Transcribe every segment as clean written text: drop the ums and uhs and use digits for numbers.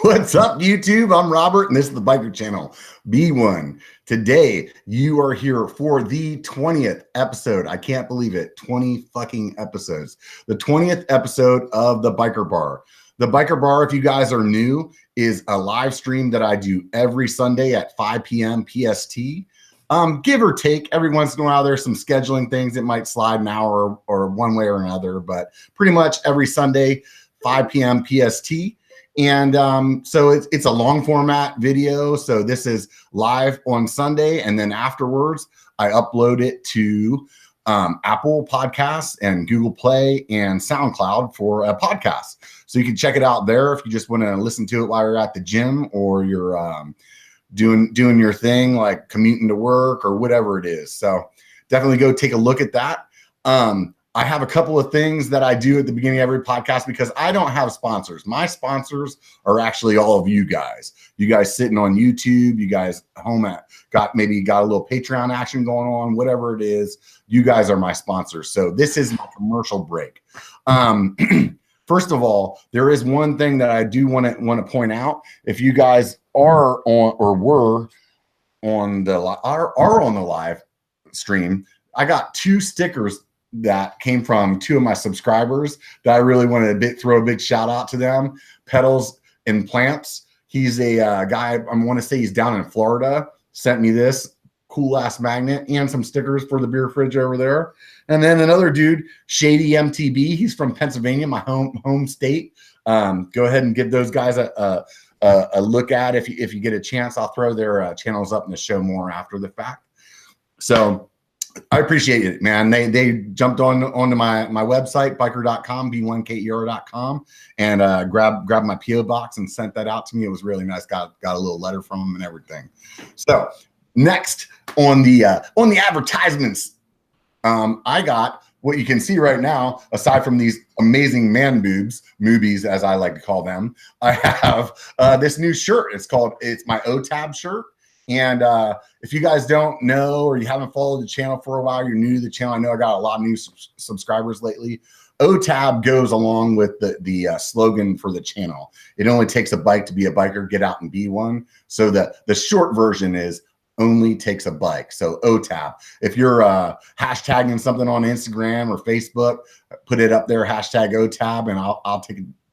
What's up, YouTube? I'm Robert, and this is the Biker Channel, B1. Today, you are here for the 20th episode. I can't believe it. 20 fucking episodes. The 20th episode of the Biker Bar. The Biker Bar, if you guys are new, is a live stream that I do every Sunday at 5 p.m. PST. Give or take, every once in a while, there's some scheduling things that might slide an hour or one way or another, but pretty much every Sunday, 5 p.m. PST. And so it's a long format video. So this is live on Sunday. And then afterwards, I upload it to Apple Podcasts and Google Play and SoundCloud for a podcast. So you can check it out there if you just want to listen to it while you're at the gym or you're doing your thing, like commuting to work or whatever it is. So definitely go take a look at that. I have a couple of things that I do at the beginning of every podcast because I don't have sponsors. My sponsors are actually all of you guys. You guys sitting on YouTube, you guys home got a little Patreon action going on, whatever it is. You guys are my sponsors. So this is my commercial break. First of all, there is one thing that I do want to point out. If you guys are on or were on the live stream, I got 2 stickers that came from 2 of my subscribers that I really wanted to throw a big shout out to them. Petals and Plants. He's a guy, I want to say he's down in Florida, sent me this cool ass magnet and some stickers for the beer fridge over there. And then another dude, Shady MTB, he's from Pennsylvania, my home state. Go ahead and give those guys a look at if you get a chance. I'll throw their channels up in the show more after the fact. So I appreciate it, man. They jumped onto my website, biker.com, B1KER.com, and grabbed my PO box and sent that out to me. It was really nice. Got a little letter from them and everything. So next on the advertisements, I got what you can see right now. Aside from these amazing man movies, as I like to call them, I have this new shirt. It's my OTAB shirt. And if you guys don't know or you haven't followed the channel for a while, you're new to the channel. I know I got a lot of new subscribers lately. OTAB goes along with the slogan for the channel. It only takes a bike to be a biker. Get out and be one. So the short version is only takes a bike. So OTAB. If you're hashtagging something on Instagram or Facebook, put it up there, hashtag OTAB, and I'll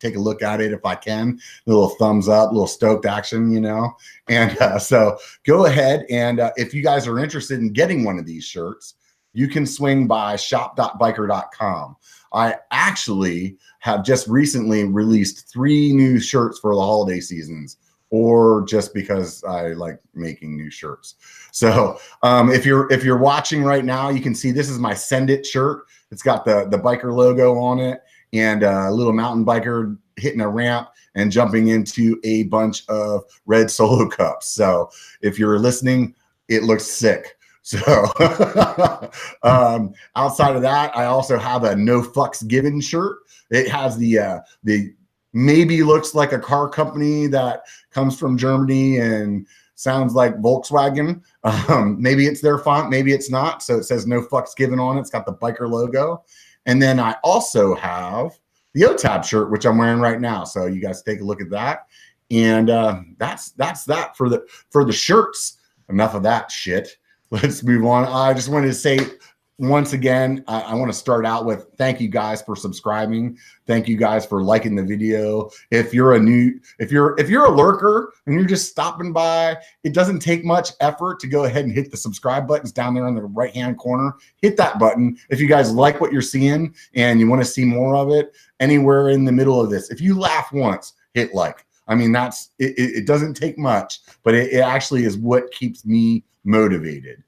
take a look at it if I can. A little thumbs up, a little stoked action, you know. And so go ahead, and if you guys are interested in getting one of these shirts, you can swing by shop.biker.com. I actually have just recently released 3 new shirts for the holiday seasons, or just because I like making new shirts. So if you're watching right now, you can see this is my Send It shirt. It's got the biker logo on it, and a little mountain biker hitting a ramp and jumping into a bunch of red Solo cups. So if you're listening, it looks sick. So outside of that, I also have a No Fucks Given shirt. It has the maybe looks like a car company that comes from Germany and sounds like Volkswagen. Maybe it's their font, maybe it's not. So it says No Fucks Given on it. It's got the biker logo. And then I also have the OTAB shirt, which I'm wearing right now. So you guys take a look at that. And that's that for the shirts. Enough of that shit. Let's move on. I just wanted to say once again, I want to start out with thank you guys for subscribing. Thank you guys for liking the video. If you're a lurker and you're just stopping by, it doesn't take much effort to go ahead and hit the subscribe buttons down there in the right-hand corner. Hit that button. If you guys like what you're seeing and you want to see more of it, anywhere in the middle of this, if you laugh once, hit like. I mean, it doesn't take much, but it actually is what keeps me motivated.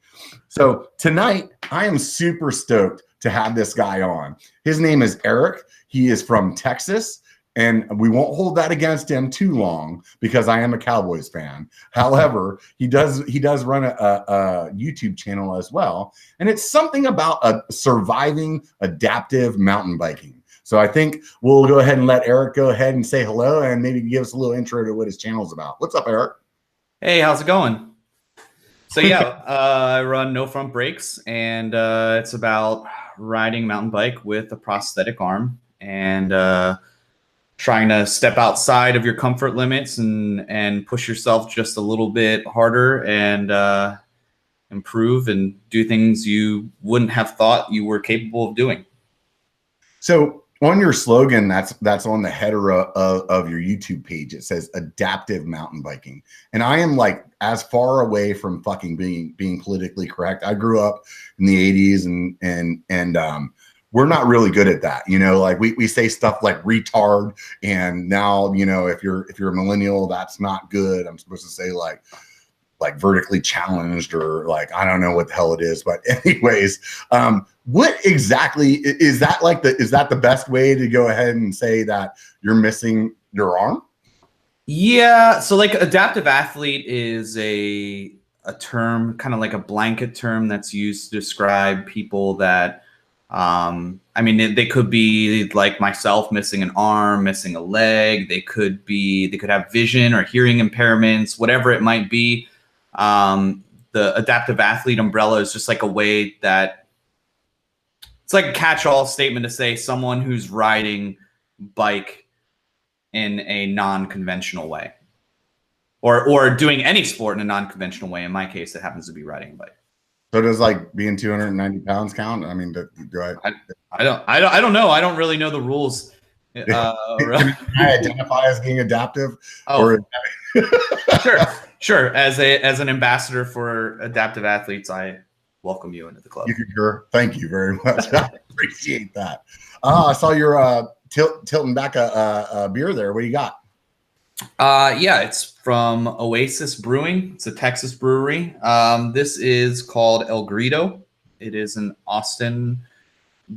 So tonight, I am super stoked to have this guy on. His name is Eric. He is from Texas, and we won't hold that against him too long because I am a Cowboys fan. However, he does run a YouTube channel as well, and it's something about surviving adaptive mountain biking. So I think we'll go ahead and let Eric go ahead and say hello and maybe give us a little intro to what his channel is about. What's up, Eric? Hey, how's it going? So yeah, I run No Front Brakes, and it's about riding a mountain bike with a prosthetic arm. And trying to step outside of your comfort limits and push yourself just a little bit harder and improve and do things you wouldn't have thought you were capable of doing. So on your slogan, that's on the header of your YouTube page. It says adaptive mountain biking. And I am like as far away from fucking being politically correct. I grew up in the 80s and we're not really good at that. You know, like we say stuff like retard. And now, you know, if you're a millennial, that's not good. I'm supposed to say like vertically challenged or like, I don't know what the hell it is, but anyways, what exactly is that like is that the best way to go ahead and say that you're missing your arm? Yeah. So like adaptive athlete is a term, kind of like a blanket term that's used to describe people that, I mean, they could be like myself, missing an arm, missing a leg. They could have vision or hearing impairments, whatever it might be. The adaptive athlete umbrella is just like a way that it's like a catch-all statement to say someone who's riding bike in a non-conventional way or doing any sport in a non-conventional way. In my case, it happens to be riding a bike. So does like being 290 pounds count? I mean, I don't know. I don't really know the rules. Can I identify as being adaptive? Oh, sure. As an ambassador for adaptive athletes, I welcome you into the club. Thank you very much. I appreciate that. I saw you're tilting back a beer there. What do you got? Yeah, it's from Oasis Brewing. It's a Texas brewery. This is called El Grito. It is an Austin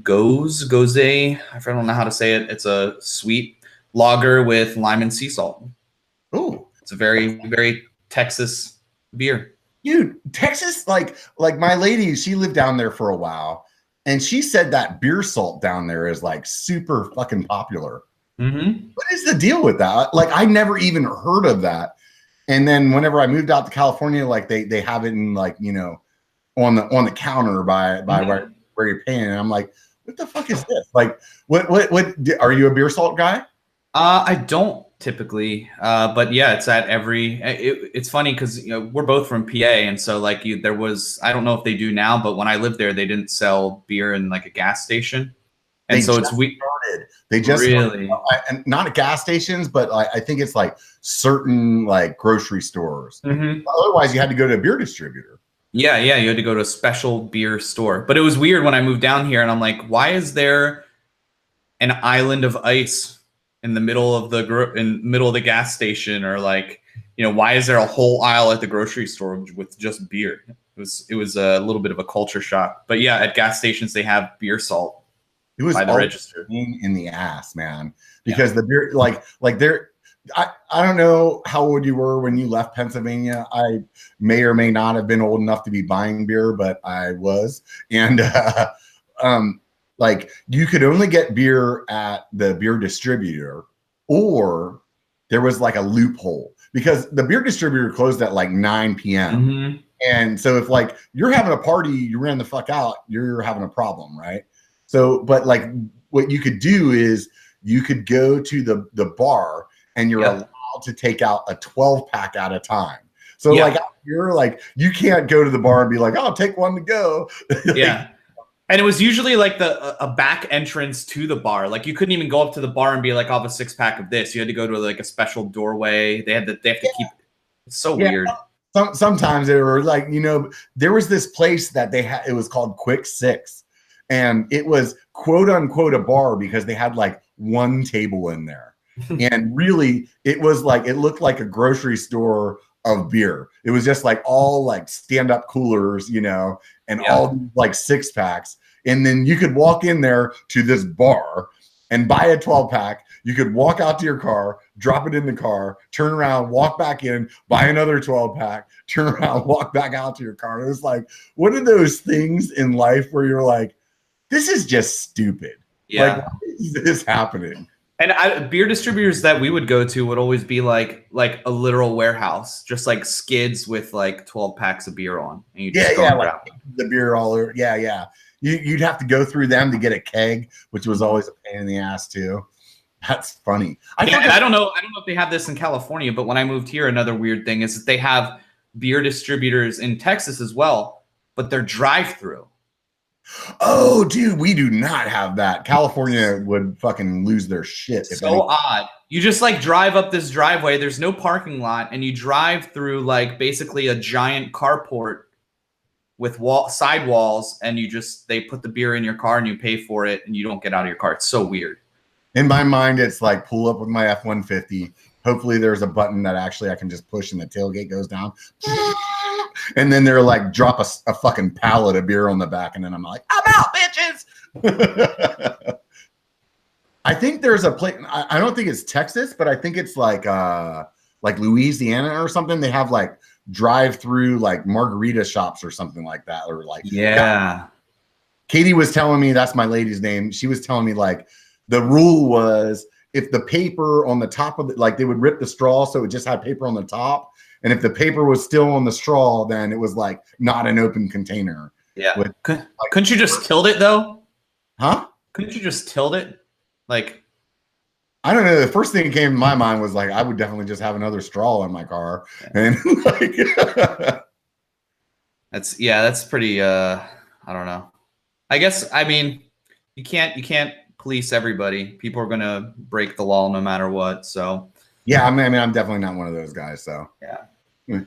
Gose. I don't know how to say it. It's a sweet lager with lime and sea salt. Ooh, it's a very, very Texas beer. Dude, Texas, like my lady, she lived down there for a while, and she said that beer salt down there is like super fucking popular. Mm-hmm. What is the deal with that? Like, I never even heard of that. And then whenever I moved out to California, like they have it in like, you know, on the counter by Mm-hmm. where you're paying. And I'm like, what the fuck is this? Like, what are you a beer salt guy? I don't typically, but yeah, it's at it's funny because, you know, we're both from PA. And so like there was, I don't know if they do now, but when I lived there, they didn't sell beer in like a gas station. And so it's weird. They just really started, and not at gas stations, but I think it's like certain like grocery stores. Mm-hmm. Otherwise, you had to go to a beer distributor. Yeah, you had to go to a special beer store. But it was weird when I moved down here, and I'm like, why is there an island of ice in the middle of the gas station, or like, you know, why is there a whole aisle at the grocery store with just beer? It was a little bit of a culture shock. But yeah, at gas stations they have beer salt. It was by the register. In the ass, man, because the beer, like there, I don't know how old you were when you left Pennsylvania. I may or may not have been old enough to be buying beer, but I was. And like you could only get beer at the beer distributor, or there was like a loophole because the beer distributor closed at like 9 p.m. Mm-hmm. And so if like you're having a party, you ran the fuck out, you're having a problem, right? So, but like what you could do is you could go to the bar and you're allowed to take out a 12-pack at a time. So like you're like, you can't go to the bar and be like, oh, take one to go. Yeah. And it was usually like a back entrance to the bar. Like you couldn't even go up to the bar and be like, I'll have a 6-pack of this. You had to go to like a special doorway. They have to keep it's so weird. Sometimes they were like, you know, there was this place that they had, it was called Quick Six. And it was quote unquote a bar because they had like one table in there. And really it was like, it looked like a grocery store of beer. It was just like all like stand-up coolers, you know, and all like 6-packs. And then you could walk in there to this bar and buy a 12-pack. You could walk out to your car, drop it in the car, turn around, walk back in, buy another 12-pack, turn around, walk back out to your car. It was like one of those things in life where you're like, this is just stupid. Yeah. Like, why is this happening? And beer distributors that we would go to would always be like a literal warehouse, just like skids with like 12 packs of beer on. And you just like the beer all over. Yeah. You'd have to go through them to get a keg, which was always a pain in the ass too. That's funny. I don't know if they have this in California, but when I moved here, another weird thing is that they have beer distributors in Texas as well, but they're drive-through. Oh, dude, we do not have that. California would fucking lose their shit. So odd. You just like drive up this driveway. There's no parking lot, and you drive through like basically a giant carport with side walls, and they put the beer in your car and you pay for it, and you don't get out of your car. It's so weird. In my mind, it's like pull up with my F-150. Hopefully there's a button that actually I can just push and the tailgate goes down. And then they're like, drop a fucking pallet of beer on the back. And then I'm like, I'm out, bitches. I think there's a place. I don't think it's Texas, but I think it's like Louisiana or something. They have like drive-through like margarita shops or something like that. Or like, yeah. Katie was telling me, that's my lady's name. She was telling me like, the rule was if the paper on the top of it, like they would rip the straw so it just had paper on the top. And if the paper was still on the straw, then it was like not an open container. Yeah. Couldn't you just tilt it though? Huh? Couldn't you just tilt it? Like, I don't know. The first thing that came to my mind was like, I would definitely just have another straw in my car. And like, that's pretty, I don't know. I guess, I mean, you can't police everybody. People are going to break the law no matter what. So yeah, I mean, I'm definitely not one of those guys. So yeah,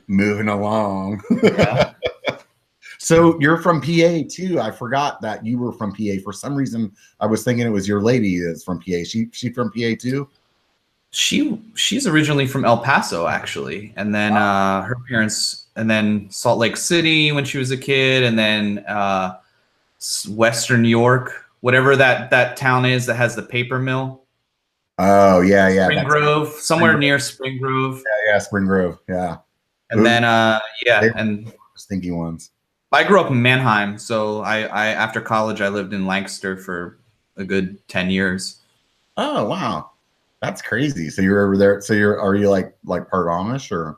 moving along. Yeah. So you're from PA too. I forgot that you were from PA. For some reason, I was thinking it was your lady that's from PA. She from PA too? She's originally from El Paso, actually. And then her parents, and then Salt Lake City when she was a kid, and then Western New York, whatever that town is that has the paper mill. Oh, yeah. Spring Grove, somewhere near Spring Grove. Yeah, Spring Grove, yeah. And then, and stinky ones. I grew up in Mannheim, so I after college I lived in Lancaster for a good 10 years. Oh wow, that's crazy. So you're over there. So are you like part Amish or?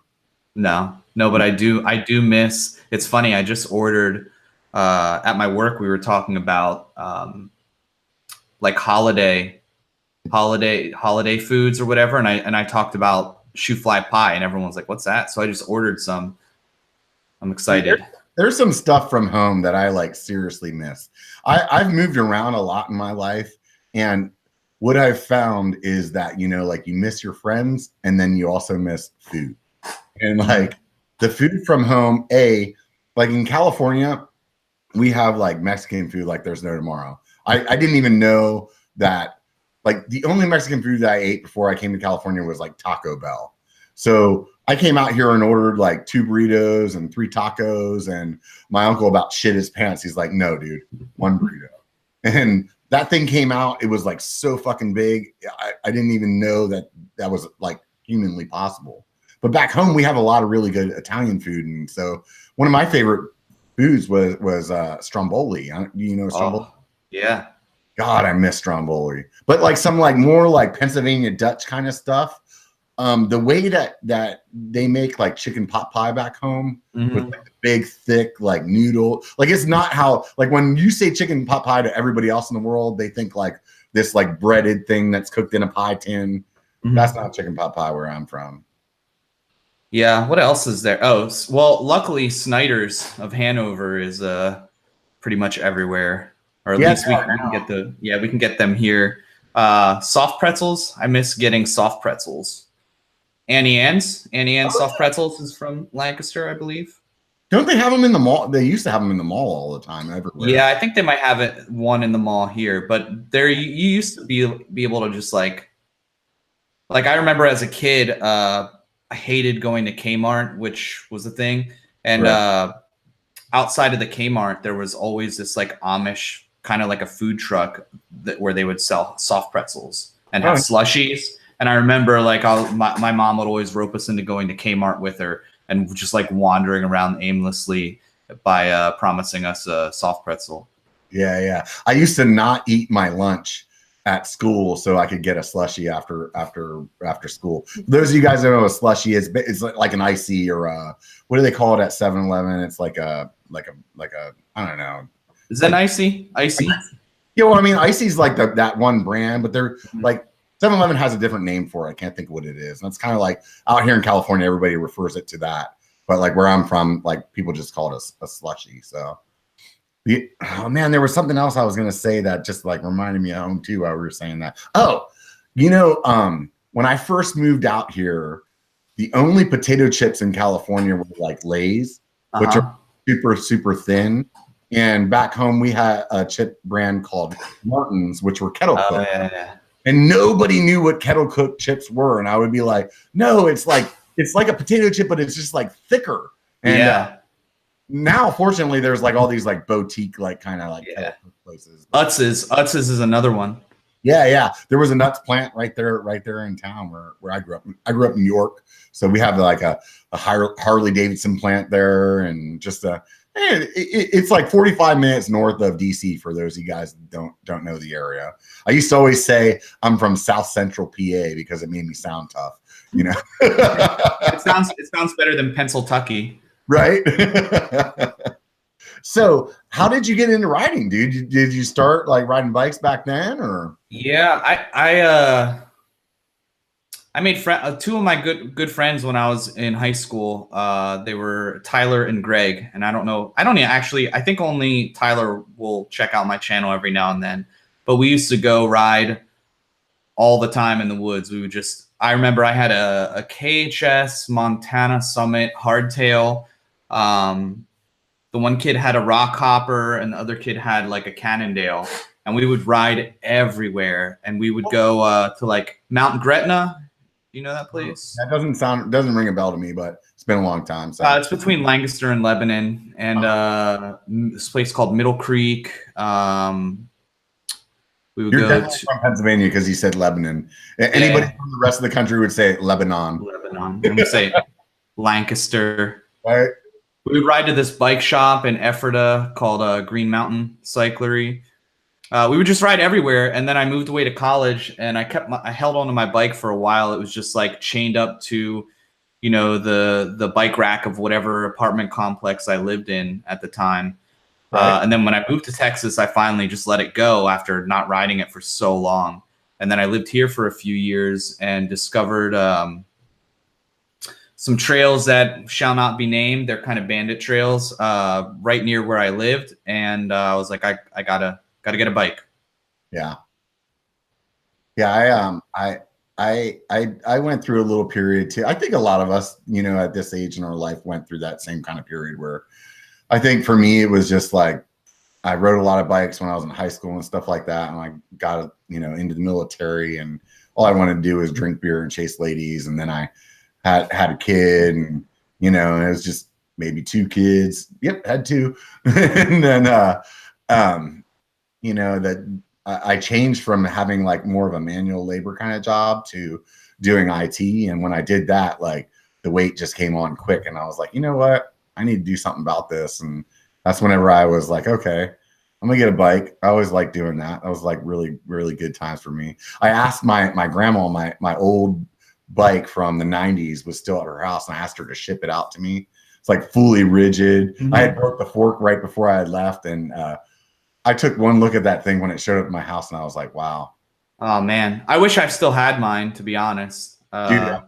No, but I do miss. It's funny. I just ordered at my work. We were talking about like holiday foods or whatever, and I talked about shoe fly pie, and everyone's like, "What's that?" So I just ordered some. I'm excited. There's some stuff from home that I like seriously miss. I've moved around a lot in my life, and what I've found is that, you know, like you miss your friends and then you also miss food. And like the food from home, like in California, we have like Mexican food like there's no tomorrow. I didn't even know that. Like the only Mexican food that I ate before I came to California was like Taco Bell. So I came out here and ordered like 2 burritos and 3 tacos, and my uncle about shit his pants. He's like, no, dude, 1 burrito. And that thing came out. It was like so fucking big. I didn't even know that was like humanly possible. But back home, we have a lot of really good Italian food. And so one of my favorite foods was stromboli. Do you know stromboli? Oh, yeah. God, I miss stromboli. But like some like more like Pennsylvania Dutch kind of stuff. The way that they make like chicken pot pie back home with like the big thick like noodle, like it's not how, like when you say chicken pot pie to everybody else in the world, they think like this like breaded thing that's cooked in a pie tin. That's not chicken pot pie where I'm from. Yeah, what else is there? Oh, well, luckily Snyder's of Hanover is pretty much everywhere, or at least we can get them here. Soft pretzels, I miss getting soft pretzels. Annie Ann's soft pretzels is from Lancaster, I believe. Don't they have them in the mall? They used to have them in the mall all the time, everywhere. Yeah, I think they might have one in the mall here, but there you used to be able to just like I remember as a kid, I hated going to Kmart, which was a thing, and outside of the Kmart, there was always this like Amish kind of like a food truck where they would sell soft pretzels and have slushies. And I remember like my mom would always rope us into going to Kmart with her and just like wandering around aimlessly by promising us a soft pretzel. Yeah. I used to not eat my lunch at school so I could get a slushie after school. For those of you guys that know what a slushie is, it's like an icy or what do they call it at 7-Eleven? It's like a I don't know. Is that icy? Icy? Yeah, well, I mean, icy's like that one brand, but they're like 7-Eleven has a different name for it. I can't think of what it is. And it's kind of like out here in California, everybody refers it to that. But like where I'm from, like people just call it a slushie. So, oh man, there was something else I was gonna say that just like reminded me at home too while we were saying that. Oh, when I first moved out here, the only potato chips in California were like Lay's, which are super, super thin. And back home, we had a chip brand called Martin's, which were kettle cooked. Yeah. And nobody knew what kettle cooked chips were. And I would be like, no, it's like a potato chip, but it's just like thicker. And now, fortunately, there's like all these like boutique, like kind of like kettle cooked places. Utz's is another one. Yeah. There was a nuts plant right there in town where I grew up. I grew up in New York. So we have like a Harley Davidson plant there, and just it's like 45 minutes north of DC for those of you guys that don't know the area. I used to always say I'm from South Central PA because it made me sound tough, It sounds better than Pennsylvania. Right? So how did you get into riding, dude? Did you start like riding bikes back then, or? Yeah, I made two of my good friends when I was in high school. They were Tyler and Greg, and I think only Tyler will check out my channel every now and then. But we used to go ride all the time in the woods. I remember I had a KHS Montana Summit hardtail. The one kid had a rock hopper and the other kid had like a Cannondale, and we would ride everywhere. And we would go to like Mount Gretna. You know that place? That doesn't ring a bell to me, but it's been a long time. So it's between Lancaster and Lebanon, and this place called Middle Creek. We would You're go definitely from Pennsylvania because you said Lebanon. Anybody from the rest of the country would say Lebanon. I'm gonna say Lancaster. Right. We would ride to this bike shop in Ephrata called Green Mountain Cyclery. We would just ride everywhere, and then I moved away to college, and I held onto my bike for a while. It was just like chained up to, the bike rack of whatever apartment complex I lived in at the time. Right. And then when I moved to Texas, I finally just let it go after not riding it for so long. And then I lived here for a few years and discovered some trails that shall not be named. They're kind of bandit trails right near where I lived, and I was like, I gotta get a bike. Yeah. I went through a little period too. I think a lot of us, at this age in our life went through that same kind of period where I think for me, it was just like, I rode a lot of bikes when I was in high school and stuff like that. And I got, into the military, and all I wanted to do was drink beer and chase ladies. And then I had a kid, and, it was just maybe 2 kids. Yep. Had 2. And then, that I changed from having like more of a manual labor kind of job to doing IT. And when I did that, like the weight just came on quick, and I was like, you know what? I need to do something about this. And that's whenever I was like, okay, I'm gonna get a bike. I always liked doing that. That was like really, really good times for me. I asked my grandma, my old bike from the 90s was still at her house, and I asked her to ship it out to me. It's like fully rigid. Mm-hmm. I had broke the fork right before I had left, and I took one look at that thing when it showed up at my house, and I was like, wow. Oh man, I wish I still had mine, to be honest. Dude,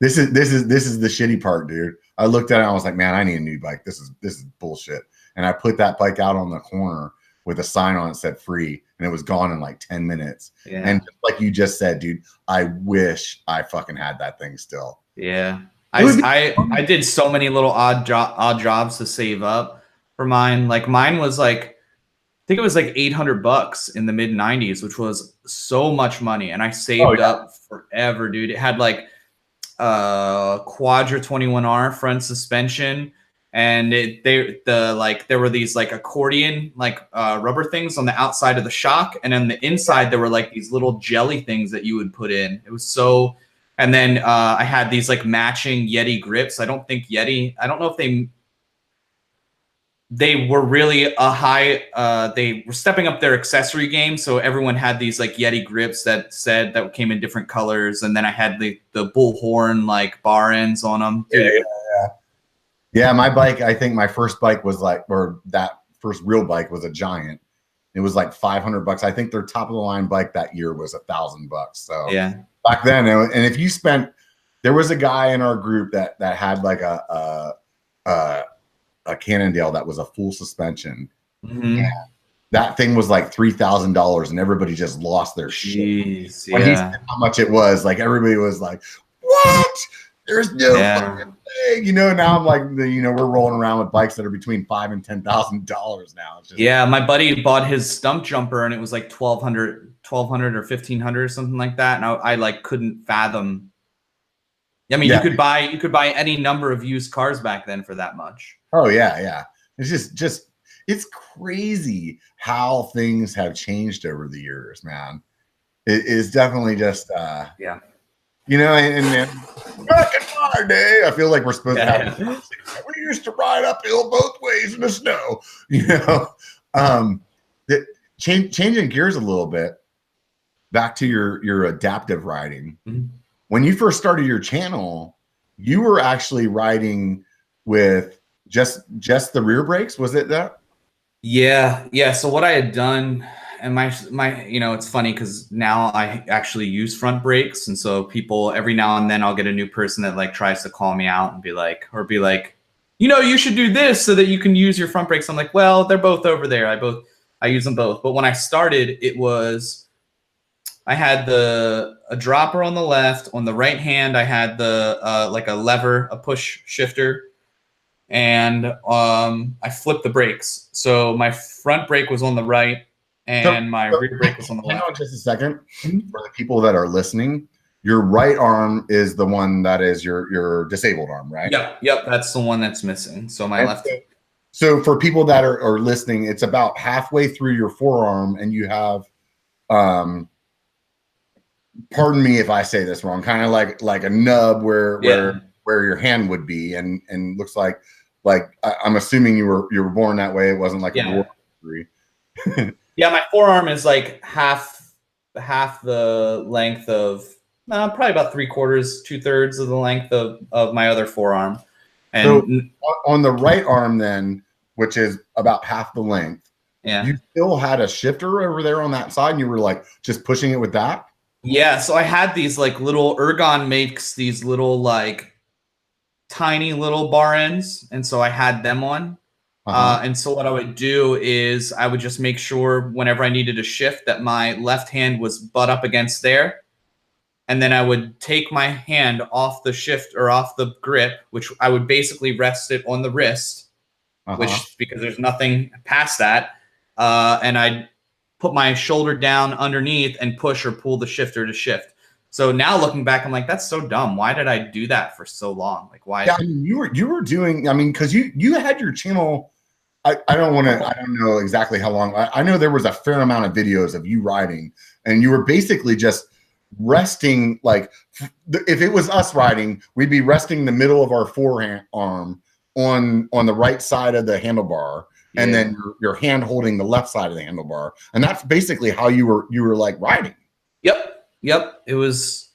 this is the shitty part, dude. I looked at it and I was like, man, I need a new bike. This is bullshit. And I put that bike out on the corner with a sign on it that said free, and it was gone in like 10 minutes. Yeah. And just like you just said, dude, I wish I fucking had that thing still. Yeah. I did so many little odd jobs to save up for mine. Like mine was like, I think it was like $800 in the mid 90s, which was so much money. And I saved up forever, dude. It had like Quadra 21R front suspension, and there were these like accordion rubber things on the outside of the shock, and on the inside there were like these little jelly things that you would put in. It was so, and then I had these like matching Yeti grips. I don't know if they were really they were stepping up their accessory game. So everyone had these like Yeti grips that came in different colors. And then I had the bullhorn like bar ends on them. Yeah. My bike, I think my first bike was that first real bike was a Giant. It was like $500. I think their top of the line bike that year was $1,000. So yeah, back then, and if you spent, there was a guy in our group that had like a Cannondale that was a full suspension. mm-hmm. And that thing was like $3,000, and everybody just lost their shit. When he said how much it was, like everybody was like, "What? There's no fucking thing," you know. Now I'm like, you know, we're rolling around with bikes that are between $5,000 and $10,000 now. It's just, yeah, my buddy bought his stump jumper, and it was like $1,200 or $1,500 or something like that, and I like couldn't fathom. I mean, you could buy any number of used cars back then for that much. Oh yeah. It's just it's crazy how things have changed over the years, man. It is definitely just yeah. You know, and back in our day, I feel like we're supposed to have. We used to ride uphill both ways in the snow. You know, changing gears a little bit. Back to your adaptive riding. Mm-hmm. When you first started your channel, you were actually riding with just the rear brakes. Was it that? Yeah. So what I had done, and my, you know, it's funny because now I actually use front brakes, and so people every now and then I'll get a new person that like tries to call me out and be like, you know, you should do this so that you can use your front brakes. I'm like, well, they're both over there. I use them both. But when I started, I had a dropper on the left. On the right hand, I had the like a lever, a push shifter. And I flipped the brakes. So my front brake was on the right, and my rear brake was on the left. Hang on just a second. For the people that are listening, your right arm is the one that is your disabled arm, right? Yep. That's the one that's missing. So my left. So for people that are listening, it's about halfway through your forearm, and you have, pardon me if I say this wrong, kind of like a nub where your hand would be, and looks like I'm assuming you were born that way. It wasn't like a war injury. Yeah, my forearm is like half the length of probably about 3/4, 2/3 of the length of my other forearm. And so on the right arm then, which is about half the length, you still had a shifter over there on that side, and you were like just pushing it with that? Yeah, so I had these like little Ergon makes these little like tiny little bar ends, and so I had them on. And so what I would do is I would just make sure whenever I needed to shift that my left hand was butt up against there, and then I would take my hand off the shift or off the grip, which I would basically rest it on the wrist, which because there's nothing past that, and I'd put my shoulder down underneath and push or pull the shifter to shift. So now looking back, I'm like, that's so dumb. Why did I do that for so long? Like, why? Yeah, I mean, you were doing. I mean, because you had your channel. I don't know exactly how long. I know there was a fair amount of videos of you riding, and you were basically just resting. Like, if it was us riding, we'd be resting the middle of our forearm on the right side of the handlebar, and then your hand holding the left side of the handlebar, and that's basically how you were like riding. Yep. It was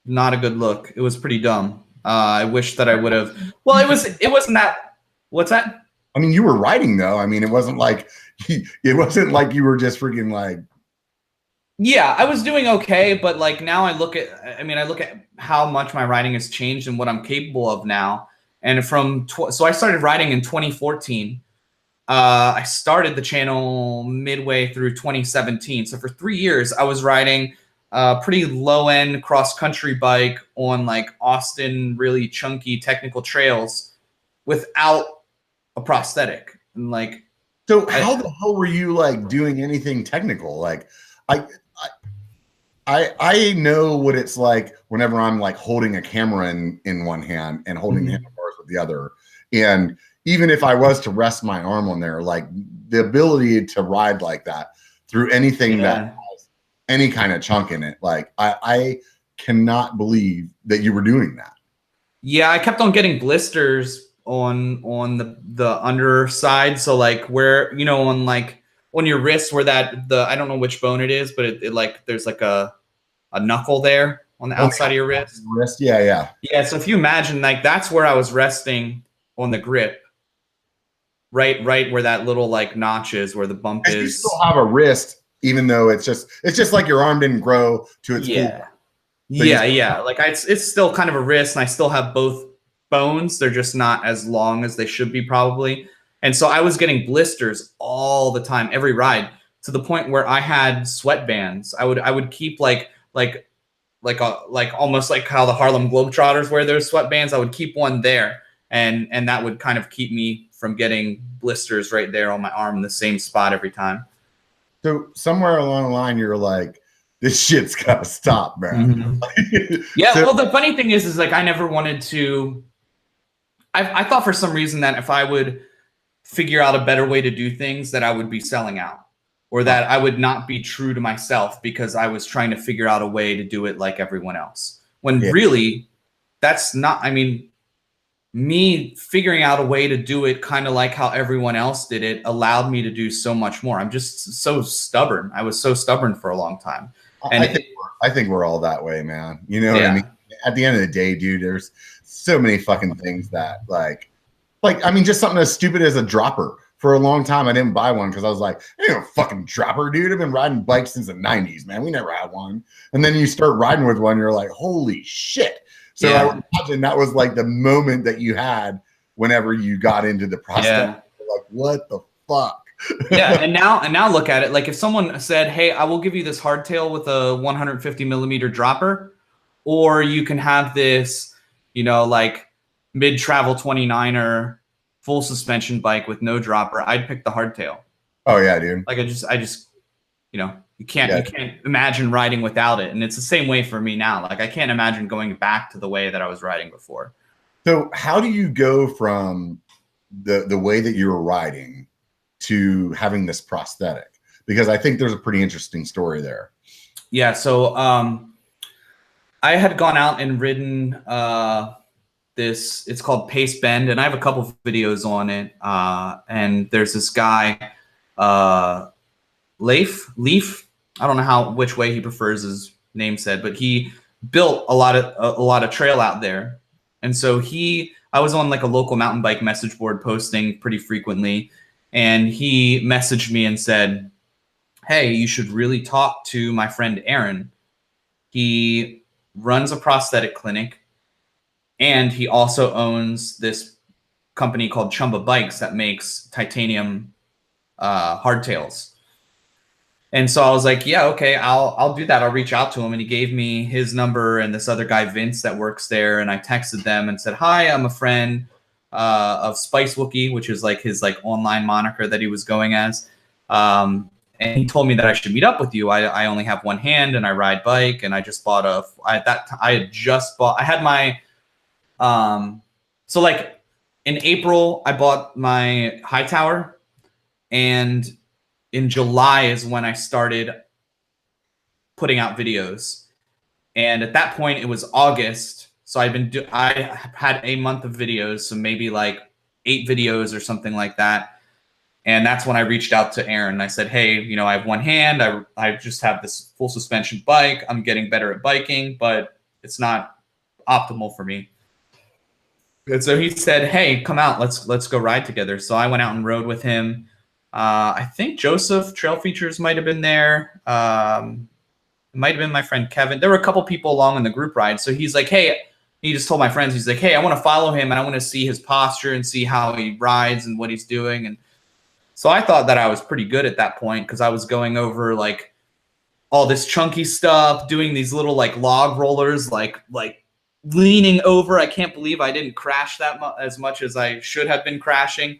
not a good look. It was pretty dumb. I wish that I would have. Well, it wasn't that. What's that? I mean, you were riding though. I mean, it wasn't like you were just freaking like. Yeah, I was doing okay, but like now I look at how much my riding has changed and what I'm capable of now. And so I started riding in 2014. I started the channel midway through 2017. So for 3 years, I was riding a pretty low-end cross-country bike on like Austin, really chunky technical trails without a prosthetic. And like, so how the hell were you like doing anything technical? Like, I know what it's like whenever I'm like holding a camera in one hand and holding the handlebars with the other. And even if I was to rest my arm on there, like the ability to ride like that through anything that has any kind of chunk in it, like I cannot believe that you were doing that. Yeah, I kept on getting blisters on the underside. So like where, you know, on your wrist where I don't know which bone it is, but it like there's like a knuckle there on the outside of your wrist. Yeah. So if you imagine, like that's where I was resting on the grip. right where that little like notch is, where the bump is. You still have a wrist, even though it's just like your arm didn't grow to its full. So yeah. Like it's still kind of a wrist, and I still have both bones. They're just not as long as they should be probably. And so I was getting blisters all the time, every ride, to the point where I had sweatbands. I would keep like almost like how the Harlem Globetrotters wear their sweatbands. I would keep one there, and that would kind of keep me from getting blisters right there on my arm in the same spot every time. So somewhere along the line, you're like, this shit's gotta stop, man. Mm-hmm. Yeah. So, well, the funny thing is like I never wanted to. I thought for some reason that if I would figure out a better way to do things, that I would be selling out, or that I would not be true to myself because I was trying to figure out a way to do it like everyone else. When really, that's not. I mean, me figuring out a way to do it kind of like how everyone else did it allowed me to do so much more. I'm just so stubborn. I was so stubborn for a long time. And I think we're all that way, man. You know what I mean? At the end of the day, dude, there's so many fucking things that like I mean, just something as stupid as a dropper. For a long time, I didn't buy one because I was like, I ain't no fucking dropper, dude. I've been riding bikes since the 90s, man. We never had one. And then you start riding with one, you're like, holy shit. So I would imagine that was like the moment that you had whenever you got into the process. Yeah. Like, what the fuck? And now look at it. Like if someone said, hey, I will give you this hardtail with a 150 millimeter dropper, or you can have this, you know, like mid-travel 29er full suspension bike with no dropper, I'd pick the hardtail. Oh yeah, dude. Like I just, you know, you can't imagine riding without it. And it's the same way for me now. Like I can't imagine going back to the way that I was riding before. So how do you go from the way that you were riding to having this prosthetic? Because I think there's a pretty interesting story there. Yeah. So I had gone out and ridden it's called Pace Bend, and I have a couple of videos on it. And there's this guy, Leaf. I don't know which way he prefers his name said, but he built a lot of trail out there. And so I was on like a local mountain bike message board posting pretty frequently, and he messaged me and said, hey, you should really talk to my friend Aaron. He runs a prosthetic clinic, and he also owns this company called Chumba Bikes that makes titanium hardtails. And so I was like, yeah, okay, I'll do that. I'll reach out to him. And he gave me his number and this other guy, Vince, that works there. And I texted them and said, hi, I'm a friend of Spice Wookie, which is like his like online moniker that he was going as. And he told me that I should meet up with you. I only have one hand and I ride bike. And I just bought so like in April, I bought my high tower, and in July is when I started putting out videos. And at that point it was August. So I had a month of videos. So maybe like 8 videos or something like that. And that's when I reached out to Aaron. I said, hey, you know, I have one hand. I just have this full suspension bike. I'm getting better at biking, but it's not optimal for me. And so he said, hey, come out. Let's go ride together. So I went out and rode with him. I think Joseph Trail Features might have been there. It might have been my friend Kevin. There were a couple people along in the group ride. So he's like, hey, he just told my friends, he's like, hey, I want to follow him and I want to see his posture and see how he rides and what he's doing. And so I thought that I was pretty good at that point because I was going over like all this chunky stuff, doing these little like log rollers, like leaning over. I can't believe I didn't crash as much as I should have been crashing.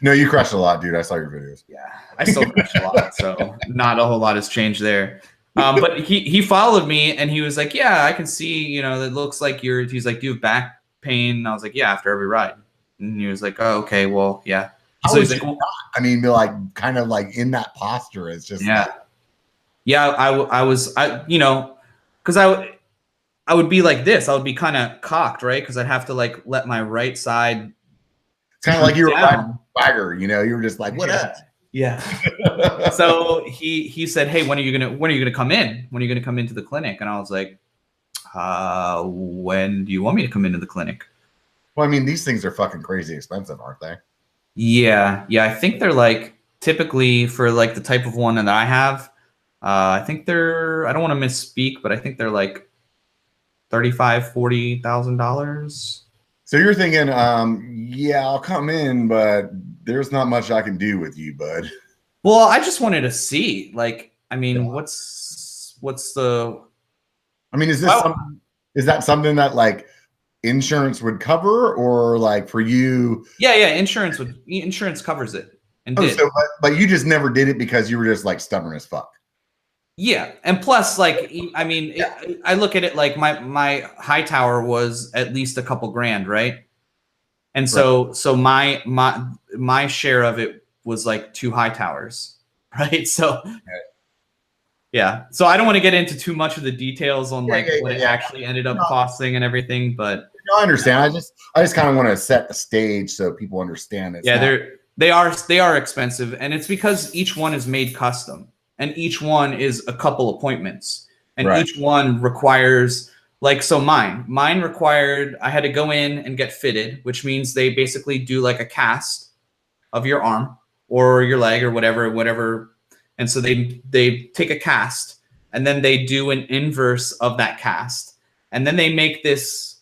No, you crashed a lot, dude. I saw your videos. Yeah, I still crash a lot, so not a whole lot has changed there. But he followed me and he was like, yeah, I can see, you know, it looks like he's like, do you have back pain? And I was like, yeah, after every ride. And he was like, oh, okay, well, yeah. So he's like, well, I mean, like kind of like in that posture is just I was you know, because I would be like this. I would be kind of cocked, right? Because I'd have to like let my right side. It's kind of like you were riding swagger, you know. You were just like, what up? Yeah. So he said, hey, when are you gonna come in? When are you gonna come into the clinic? And I was like, when do you want me to come into the clinic? Well, I mean, these things are fucking crazy expensive, aren't they? Yeah. I think they're like typically for like the type of one that I have. I think they're. I don't want to misspeak, but I think they're like $35,000-$40,000. So you're thinking, yeah, I'll come in, but there's not much I can do with you, bud. Well, I just wanted to see, like, I mean, what's the? I mean, is that something that like insurance would cover, or like for you? Yeah, insurance covers it and did. So, but you just never did it because you were just like stubborn as fuck. Yeah, and plus, like, I mean, I look at it like my high tower was at least a couple grand, right? And so my share of it was like 2 high towers, right? So yeah, so I don't want to get into too much of the details on what it actually ended up costing and everything, but I understand. I just kind of want to set the stage so people understand it. Yeah, they are expensive, and it's because each one is made custom. And each one is a couple appointments, and each one requires, like, so mine required, I had to go in and get fitted, which means they basically do like a cast of your arm or your leg or whatever. And so they take a cast and then they do an inverse of that cast. And then they make this,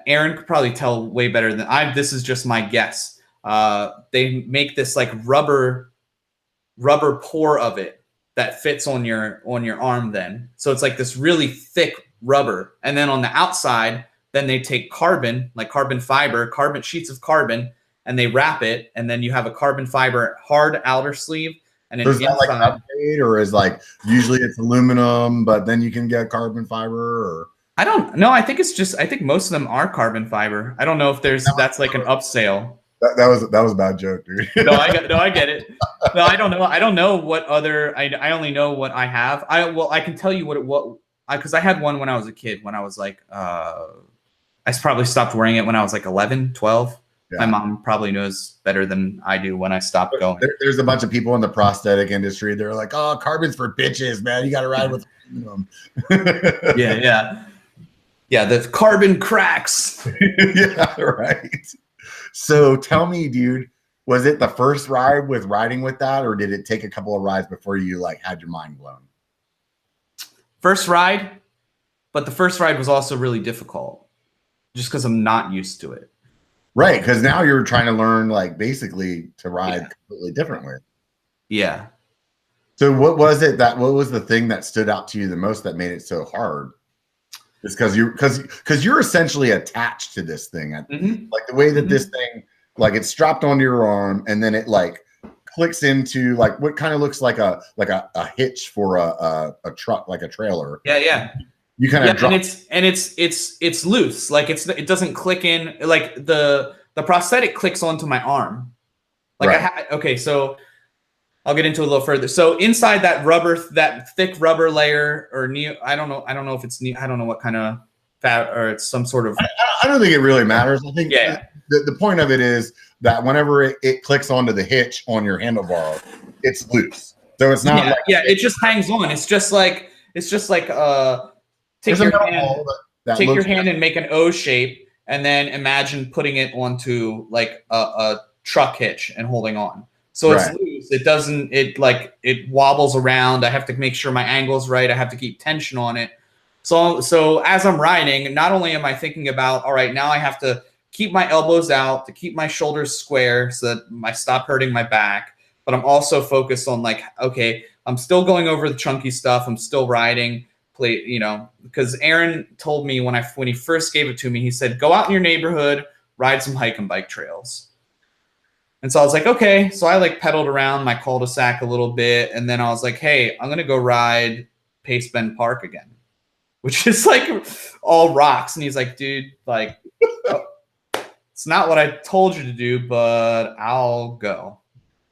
Aaron could probably tell way better than this is just my guess. They make this like rubber pour of it that fits on your arm then. So it's like this really thick rubber. And then on the outside, then they take carbon, like carbon fiber, sheets of carbon, and they wrap it. And then you have a carbon fiber hard outer sleeve. And then inside, like an upgrade, or is like usually it's aluminum, but then you can get carbon fiber, or I don't know. I think most of them are carbon fiber. I don't know if that's like an upsale. That was a bad joke, dude. I get it. No, I don't know. I don't know what other. I only know what I have. I can tell you because I had one when I was a kid. When I was like, I probably stopped wearing it when I was like 11, 12. Yeah. My mom probably knows better than I do when I stopped going. There's a bunch of people in the prosthetic industry. They're like, oh, carbon's for bitches, man. You got to ride with them. Yeah. The carbon cracks. Yeah, right. So tell me, dude, was it the first ride with riding with that, or did it take a couple of rides before you like had your mind blown? First ride, but the first ride was also really difficult just because I'm not used to it. Right, because now you're trying to learn like basically to ride completely differently. Yeah. So what was the thing that stood out to you the most that made it so hard? It's because you're essentially attached to this thing. Like the way that this thing, like it's strapped onto your arm and then it like clicks into like what kind of looks like a hitch for a truck, like a trailer. Yeah. You kind of drop, and it's loose. Like it doesn't click in. Like the prosthetic clicks onto my arm. Like so I'll get into it a little further. So inside that thick rubber layer, or I don't know if it's I don't know what kind of fat, or it's some sort of. I don't think it really matters. I think the point of it is that whenever it clicks onto the hitch on your handlebar, it's loose. So it's not. It just hangs on. It's just like take your hand and make an O shape, and then imagine putting it onto like a truck hitch and holding on. So it's loose. It wobbles around. I have to make sure my angle's right. I have to keep tension on it. So as I'm riding, not only am I thinking about, all right, now I have to keep my elbows out to keep my shoulders square so that I stop hurting my back, but I'm also focused on like, okay, I'm still going over the chunky stuff. I'm still riding, because Aaron told me when he first gave it to me, he said, go out in your neighborhood, ride some hike and bike trails. And so I was like, okay. So I like pedaled around my cul-de-sac a little bit. And then I was like, hey, I'm going to go ride Pace Bend Park again, which is like all rocks. And he's like, dude, like, it's not what I told you to do, but I'll go.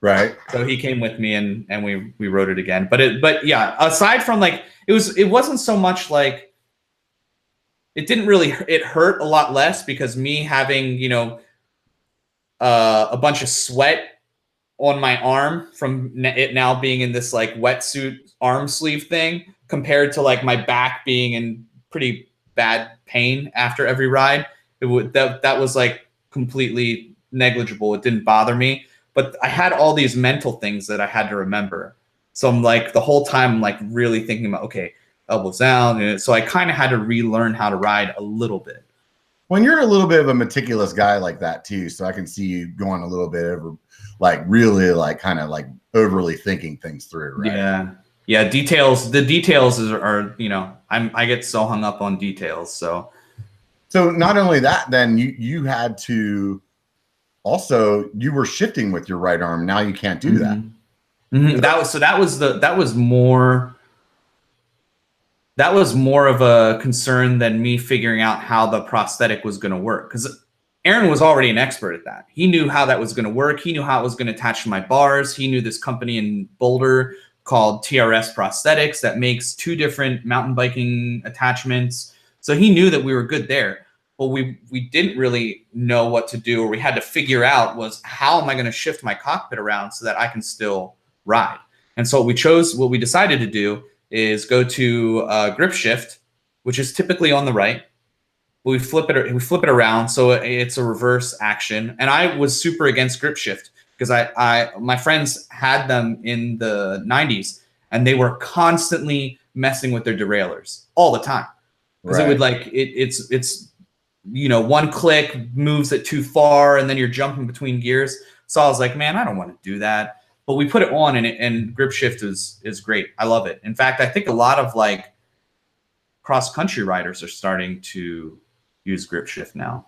Right. So he came with me and we rode it again. But yeah, aside from like, it wasn't so much like, it hurt a lot less because me having, a bunch of sweat on my arm from it now being in this like wetsuit arm sleeve thing compared to like my back being in pretty bad pain after every ride. That was like completely negligible. It didn't bother me. but I had all these mental things that I had to remember. So I'm like the whole time I'm like really thinking about, okay, elbows down. And so I kind of had to relearn how to ride a little bit. When you're a little bit of a meticulous guy like that too, so I can see you going a little bit over, like really like kind of like overly thinking things through, right? Yeah. Details. The details are I get so hung up on details. So not only that, then you had to also, you were shifting with your right arm. Now you can't do that. Mm-hmm. That was more of a concern than me figuring out how the prosthetic was going to work, because Aaron was already an expert at that. He knew how that was going to work. He knew how it was going to attach to my bars. He knew this company in Boulder called TRS Prosthetics that makes 2 different mountain biking attachments. So he knew that we were good there. But we didn't really know what to do, or we had to figure out was, how am I going to shift my cockpit around so that I can still ride? And so what we decided to do is go to grip shift, which is typically on the right. But we flip it around, so it's a reverse action. And I was super against grip shift because my friends had them in the 90s, and they were constantly messing with their derailleurs all the time, because it would like it's one click moves it too far, and then you're jumping between gears. So I was like, man, I don't want to do that. But we put it on, and grip shift is great. I love it. In fact, I think a lot of like cross country riders are starting to use grip shift now.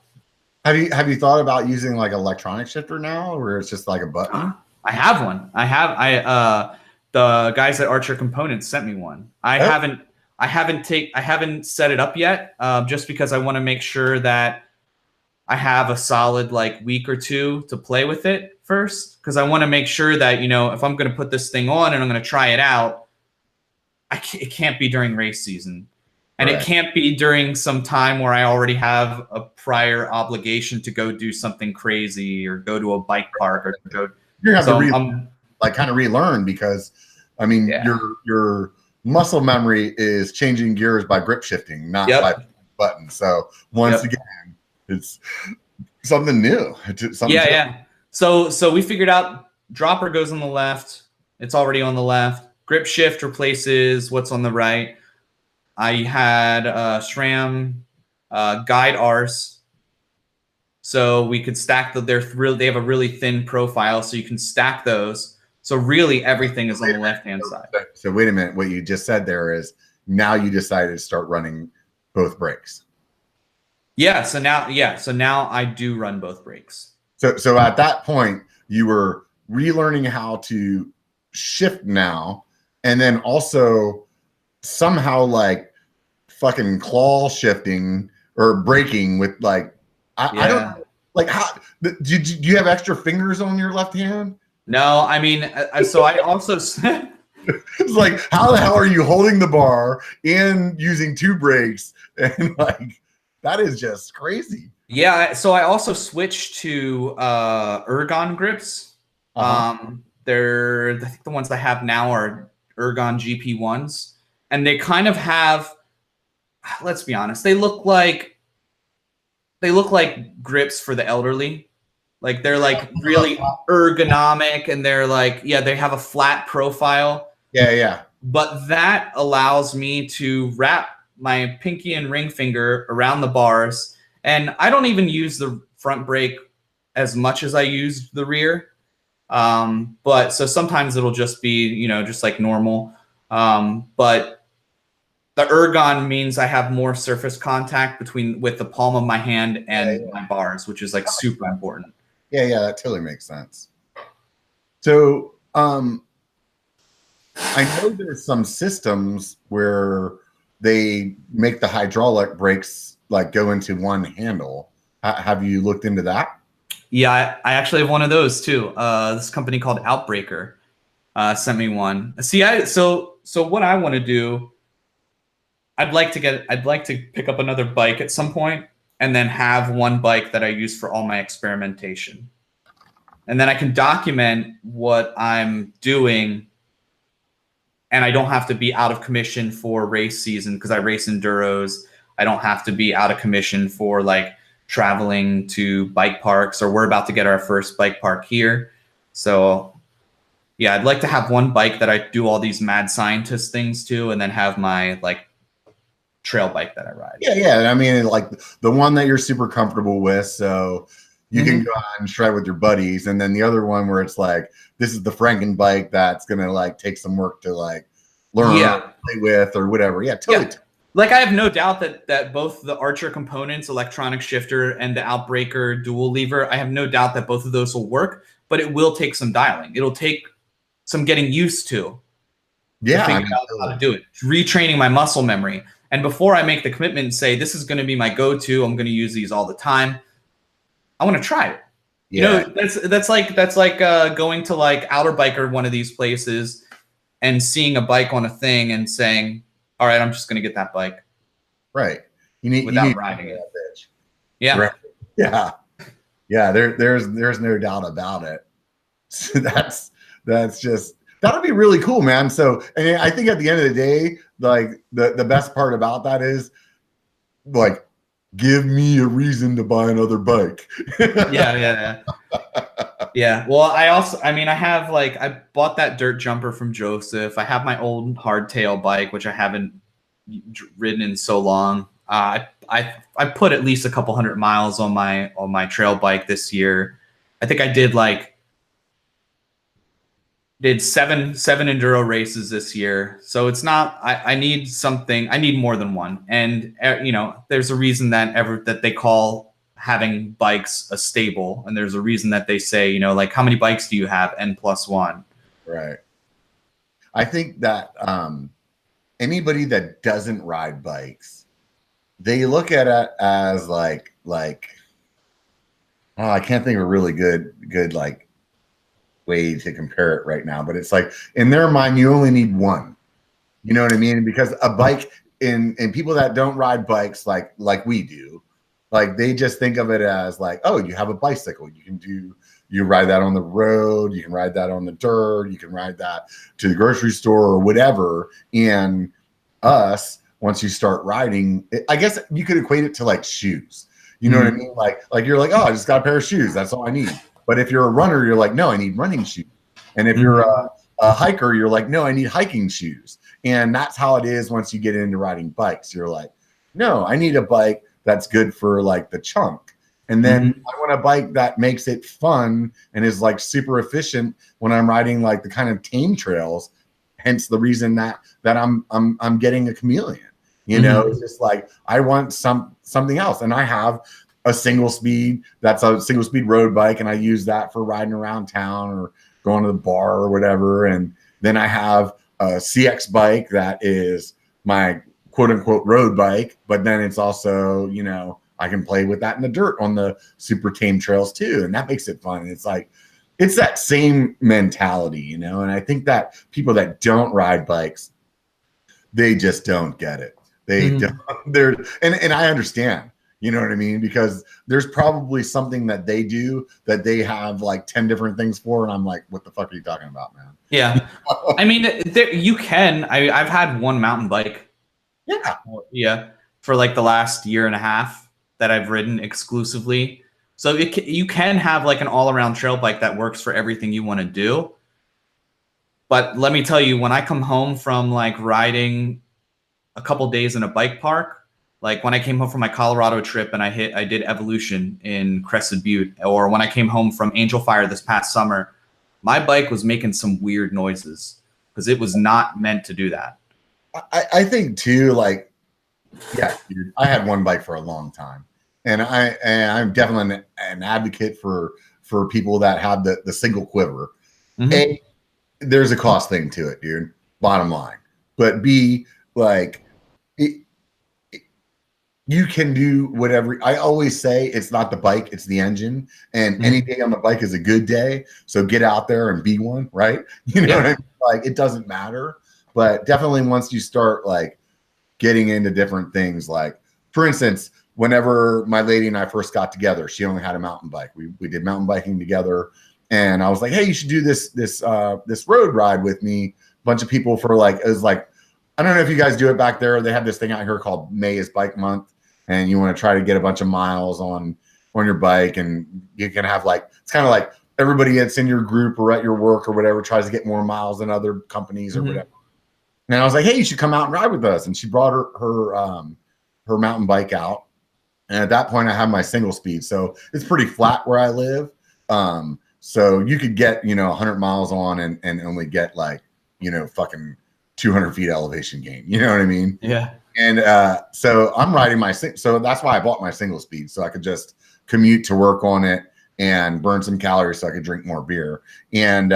Have you thought about using like electronic shifter now, or it's just like a button? I have one. The guys at Archer Components sent me one. I haven't set it up yet, just because I want to make sure that I have a solid like week or 2 to play with it first, because I want to make sure that, if I'm going to put this thing on and I'm going to try it out, it can't be during race season. And It can't be during some time where I already have a prior obligation to go do something crazy or go to a bike park or go. You're going to have to relearn, because I mean, your muscle memory is changing gears by grip shifting, not by buttons. So once again, it's something new. So we figured out dropper goes on the left. It's already on the left. Grip shift replaces what's on the right. I had SRAM guide Rs, so we could stack they have a really thin profile, so you can stack those. So really everything is on the left-hand side. So wait a minute. What you just said there is, now you decided to start running both brakes. So now I do run both brakes. So at that point, you were relearning how to shift now, and then also somehow like fucking claw shifting or braking with like, I don't know, like how do you have extra fingers on your left hand? No, I mean, so I also it's like, how the hell are you holding the bar and using 2 brakes? And like, that is just crazy. Yeah. So I also switched to Gurgaon Grips. I think the ones I have now are Gurgaon GP1s, and they kind of have, let's be honest, they look like grips for the elderly. Like they're like really ergonomic, and they're like, they have a flat profile. Yeah. But that allows me to wrap my pinky and ring finger around the bars, and I don't even use the front brake as much as I use the rear. But so sometimes it'll just be, just like normal. But the ergon means I have more surface contact with the palm of my hand and my bars, which is like super important. Yeah, that totally makes sense. So, I know there's some systems where they make the hydraulic brakes like go into one handle. Have you looked into that? Yeah, I actually have one of those too. This company called Outbreaker sent me one. See, so what I want to do, I'd like to pick up another bike at some point, and then have one bike that I use for all my experimentation. And then I can document what I'm doing, and I don't have to be out of commission for race season, because I race enduros. I don't have to be out of commission for like traveling to bike parks, or we're about to get our first bike park here. So yeah, I'd like to have one bike that I do all these mad scientist things to, and then have my like trail bike that I ride. Yeah. I mean, like the one that you're super comfortable with, so you can go out and shred with your buddies, and then the other one where it's like, this is the Franken bike that's gonna like take some work to like learn, play with, or whatever. Yeah, totally. Yeah. Like I have no doubt that both the Archer components, electronic shifter, and the Outbreaker dual lever, I have no doubt that both of those will work, but it will take some dialing. It'll take some getting used to. Yeah, figure out how to do it, retraining my muscle memory. And before I make the commitment and say, this is going to be my go-to, I'm going to use these all the time, I want to try it. Yeah. You know, that's like going to like Outer Bike or one of these places and seeing a bike on a thing and saying, all right, I'm just going to get that bike. Right. You need riding it. Bitch. Yeah. Right. Yeah. Yeah. There's no doubt about it. So that's just, that'll be really cool, man. So, and I think at the end of the day, like the best part about that is like, give me a reason to buy another bike. Yeah. Well, I have like, I bought that dirt jumper from Joseph. I have my old hardtail bike, which I haven't ridden in so long. I put at least a couple 100 miles on my trail bike this year. I think I did seven enduro races this year. So it's not, I need something, I need more than one. And there's a reason that they call having bikes a stable. And there's a reason that they say, like, how many bikes do you have? N+1. Right. I think that anybody that doesn't ride bikes, they look at it as like, I can't think of a really good like way to compare it right now, but it's like in their mind you only need one, you know what I mean? Because a bike in people that don't ride bikes like we do, like they just think of it as like, oh, you have a bicycle, you ride that on the road, you can ride that on the dirt, you can ride that to the grocery store or whatever. And us, once you start riding, I guess you could equate it to like shoes, you know what I mean? Like you're like, oh, I just got a pair of shoes, that's all I need. But if you're a runner, you're like, no, I need running shoes. And if you're a hiker, you're like, no, I need hiking shoes. And that's how it is once you get into riding bikes. You're like, no, I need a bike that's good for like the chunk. And then I want a bike that makes it fun and is like super efficient when I'm riding like the kind of tame trails. Hence the reason that I'm getting a Chameleon. You know, it's just like I want something else. And I have a single speed road bike, and I use that for riding around town or going to the bar or whatever. And then I have a CX bike that is my quote unquote road bike, but then it's also, I can play with that in the dirt on the super tame trails too. And that makes it fun. It's like, it's that same mentality, and I think that people that don't ride bikes, they just don't get it. They don't, and I understand. You know what I mean? Because there's probably something that they do that they have like 10 different things for. And I'm like, what the fuck are you talking about, man? Yeah. I mean, you can. I've had one mountain bike. Yeah. Yeah. For like the last year and a half that I've ridden exclusively. So you can have like an all-around trail bike that works for everything you want to do. But let me tell you, when I come home from like riding a couple days in a bike park, like when I came home from my Colorado trip and I did Evolution in Crested Butte, or when I came home from Angel Fire this past summer, my bike was making some weird noises because it was not meant to do that. I think too, like, yeah, dude, I had one bike for a long time, and I'm definitely an advocate for people that have the single quiver. A, there's a cost thing to it, dude. Bottom line, but B, like, you can do whatever. I always say it's not the bike, it's the engine. And any day on the bike is a good day. So get out there and be one, right? You know what I mean? Like, it doesn't matter. But definitely once you start like getting into different things, like for instance, whenever my lady and I first got together, she only had a mountain bike. We did mountain biking together. And I was like, hey, you should do this road ride with me. A bunch of people for like, it was like, I don't know if you guys do it back there. They have this thing out here called May is Bike Month, and you want to try to get a bunch of miles on your bike, and you can have like, it's kind of like everybody that's in your group or at your work or whatever tries to get more miles than other companies or whatever. And I was like, hey, you should come out and ride with us. And she brought her mountain bike out. And at that point, I have my single speed. So it's pretty flat where I live. So you could get, 100 miles on and only get like, fucking 200 feet elevation gain. You know what I mean? Yeah. And so I'm riding so that's why I bought my single speed. So I could just commute to work on it and burn some calories so I could drink more beer. And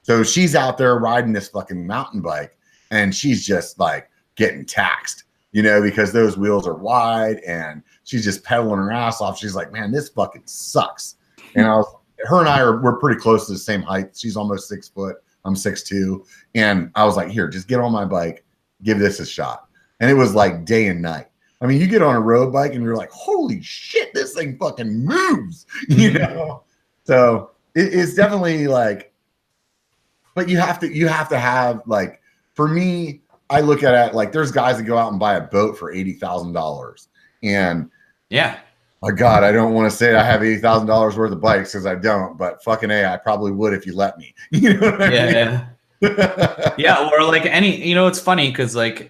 so she's out there riding this fucking mountain bike and she's just like getting taxed, because those wheels are wide and she's just pedaling her ass off. She's like, man, this fucking sucks. And her and we're pretty close to the same height. She's almost 6 foot. I'm 6'2". And I was like, here, just get on my bike, give this a shot. And it was like day and night. I mean, you get on a road bike and you're like, holy shit, this thing fucking moves, So it's definitely like, but you have to have like, for me, I look at it like there's guys that go out and buy a boat for $80,000. And yeah, my God, I don't want to say I have $80,000 worth of bikes because I don't, but fucking I probably would if you let me. You know what I mean? Yeah. Yeah. Or like it's funny because like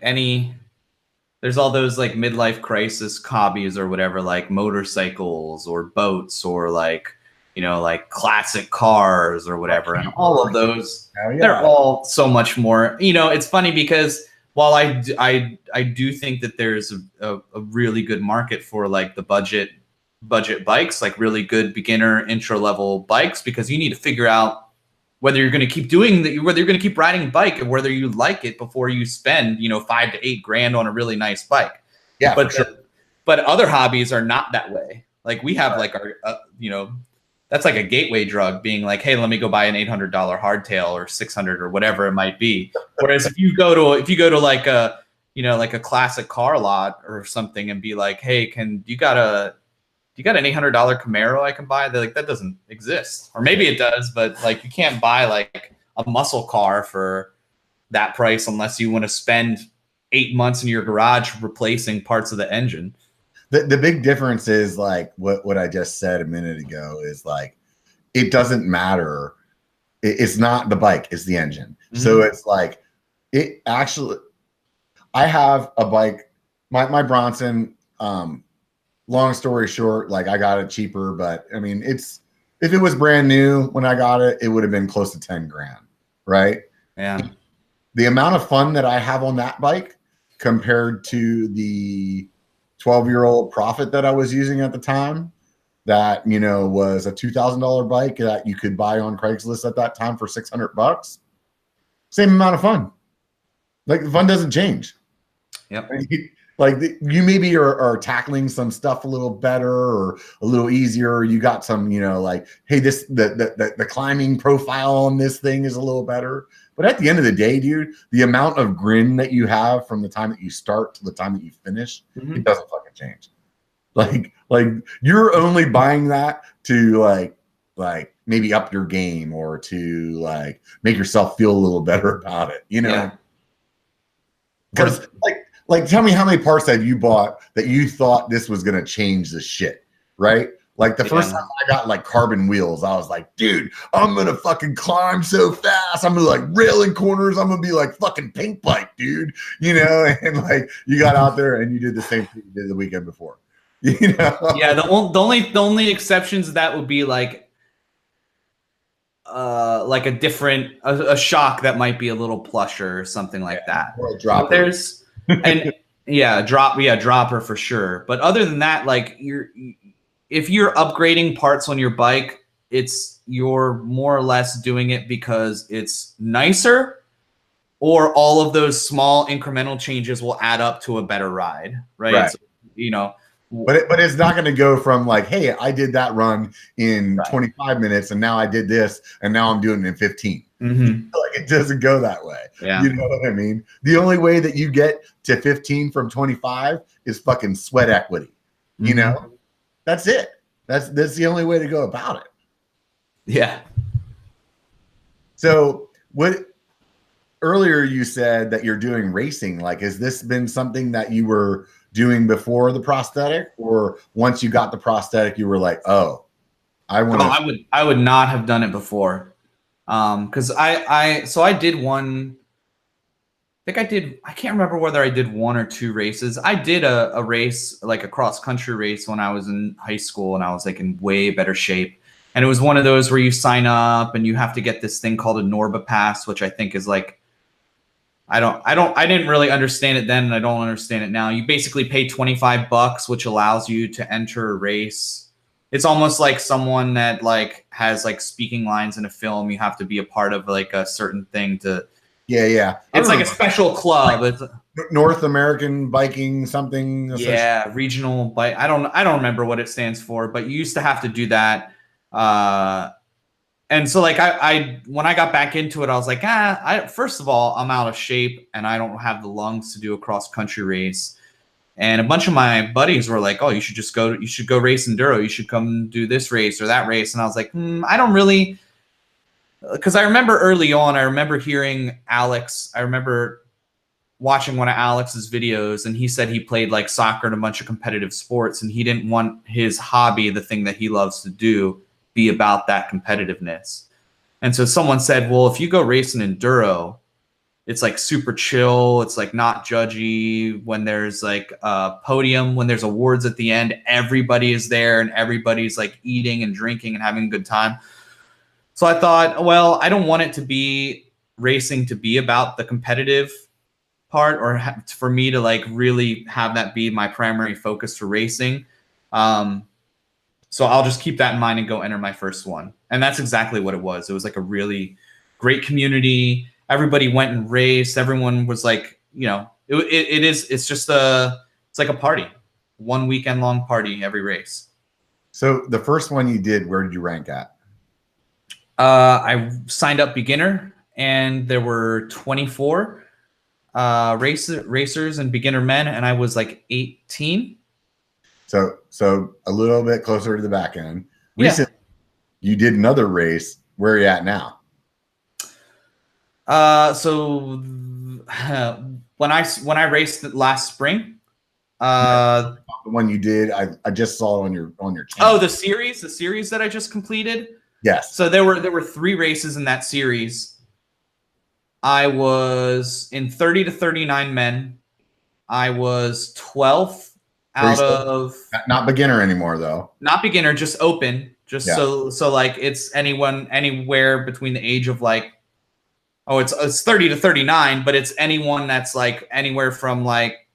there's all those like midlife crisis hobbies or whatever, like motorcycles or boats or like, like classic cars or whatever. And all of those, they're all so much more, it's funny because while I do think that there's a really good market for like the budget bikes, like really good beginner intro level bikes, because you need to figure out whether you're going to keep whether you're going to keep riding a bike and whether you like it before you spend, $5 to $8 grand on a really nice bike. Yeah. But, but other hobbies are not that way. Like we have like our, that's like a gateway drug being like, hey, let me go buy an $800 hardtail or $600 or whatever it might be. Whereas if you go to like a, like a classic car lot or something and be like, hey, you got an $800 Camaro I can buy? They're like, that doesn't exist. Or maybe it does, but like you can't buy like a muscle car for that price unless you want to spend 8 months in your garage replacing parts of the engine. The big difference is like what I just said a minute ago is like, it doesn't matter. It's not the bike, it's the engine. Mm-hmm. So it's like, I have a bike, my Bronson, long story short, like I got it cheaper, but I mean, if it was brand new when I got it, it would have been close to 10 grand. Right. Yeah. The amount of fun that I have on that bike compared to the 12-year-old Profit that I was using at the time, that, was a $2,000 bike that you could buy on Craigslist at that time for $600. Same amount of fun. Like the fun doesn't change. Yep. Like you maybe are tackling some stuff a little better or a little easier. You got some, like, hey, the climbing profile on this thing is a little better. But at the end of the day, dude, the amount of grin that you have from the time that you start to the time that you finish, it doesn't fucking change. Like you're only buying that to like maybe up your game or to like make yourself feel a little better about it, Yeah. Because like tell me how many parts have you bought that you thought this was gonna change the shit, right? Like the first time I got like carbon wheels, I was like, dude, I'm gonna fucking climb so fast. I'm gonna like rail in corners. I'm gonna be like fucking pink bike, dude. And like you got out there and you did the same thing you did the weekend before. Yeah, the only exceptions to that would be like a different a shock that might be a little plusher or something like that. Or a dropper. There's dropper for sure. But other than that, like if you're upgrading parts on your bike, you're more or less doing it because it's nicer, or all of those small incremental changes will add up to a better ride, right? So, but it's not going to go from like, hey, I did that run in 25 minutes and now I did this and now I'm doing it in 15. Mm-hmm. Like it doesn't go that way. Yeah. You know what I mean? The only way that you get to 15 from 25 is fucking sweat equity. Mm-hmm. That's it. That's the only way to go about it. Yeah. So earlier you said that you're doing racing. Like, has this been something that you were doing before the prosthetic, or once you got the prosthetic, you were like, oh, I want to. I would not have done it before, because I did one. I can't remember whether I did one or two races. I did a race, like a cross country race when I was in high school, and I was like in way better shape. And it was one of those where you sign up and you have to get this thing called a Norba pass, which I think is like, I didn't really understand it then, and I don't understand it now. You basically pay $25, which allows you to enter a race. It's almost like someone that like has like speaking lines in a film. You have to be a part of like a certain thing to. Yeah. It's like a special club. It's North American Biking something. Yeah, regional bike. I don't remember what it stands for, but you used to have to do that. And so like I when I got back into it, I was like, first of all, I'm out of shape and I don't have the lungs to do a cross country race. And a bunch of my buddies were like, oh, you should go race enduro. You should come do this race or that race. And I was like, I don't really, because I remember early on, I remember hearing Alex, I remember watching one of Alex's videos, and he said he played like soccer and a bunch of competitive sports, and he didn't want his hobby, the thing that he loves to do, be about that competitiveness. And so someone said, well, if you go race an enduro, it's like super chill. It's like not judgy. When there's like a podium, when there's awards at the end, everybody is there and everybody's like eating and drinking and having a good time. So I thought, well, I don't want it to be racing to be about the competitive part, or for me to like really have that be my primary focus for racing. So I'll just keep that in mind and go enter my first one. And that's exactly what it was. It was like a really great community. Everybody went and raced. Everyone was like, it's like a party, 1 weekend long party, every race. So the first one you did, where did you rank at? I signed up beginner, and there were 24 racers and beginner men, and I was like 18. So a little bit closer to the back end. Recently, you did another race. Where are you at now? So when I raced last spring, the one you did, I just saw on your channel. Oh, the series that I just completed. Yes. So there were 3 races in that series. I was in 30 to 39 men. I was 12th out of not beginner anymore though. Not beginner, just open. So like it's anywhere between the age of like, it's 30 to 39, but it's anyone that's like anywhere from like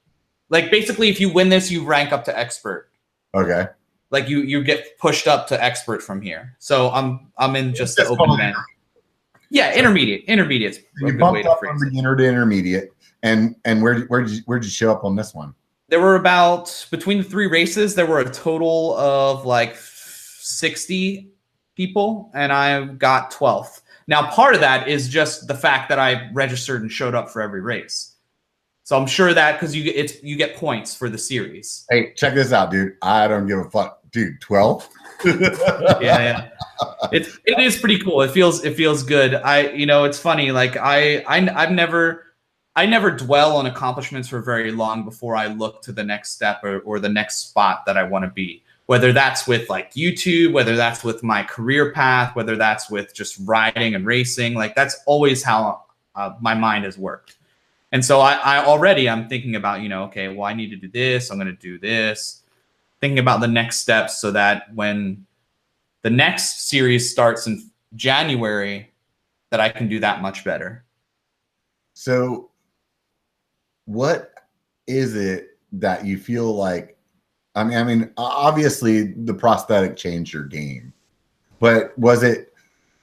basically if you win this, you rank up to expert. Okay. Like you get pushed up to expert from here. So I'm in just the open men. Yeah, intermediate. Intermediate's you bumped up from beginner to intermediate. And where did you show up on this one? There were about, between the 3 races, there were a total of like 60 people, and I got 12th. Now, part of that is just the fact that I registered and showed up for every race. So I'm sure that because you get points for the series. Hey, check this out, dude. I don't give a fuck, dude. 12. Yeah. It is pretty cool. It feels good. It's funny. Like I never dwell on accomplishments for very long before I look to the next step or the next spot that I want to be. Whether that's with like YouTube, whether that's with my career path, whether that's with just riding and racing, like that's always how my mind has worked. And so I'm thinking about, okay, well, I need to do this. I'm going to do this. Thinking about the next steps so that when the next series starts in January, that I can do that much better. So what is it that you feel like, I mean, obviously the prosthetic changed your game, but was it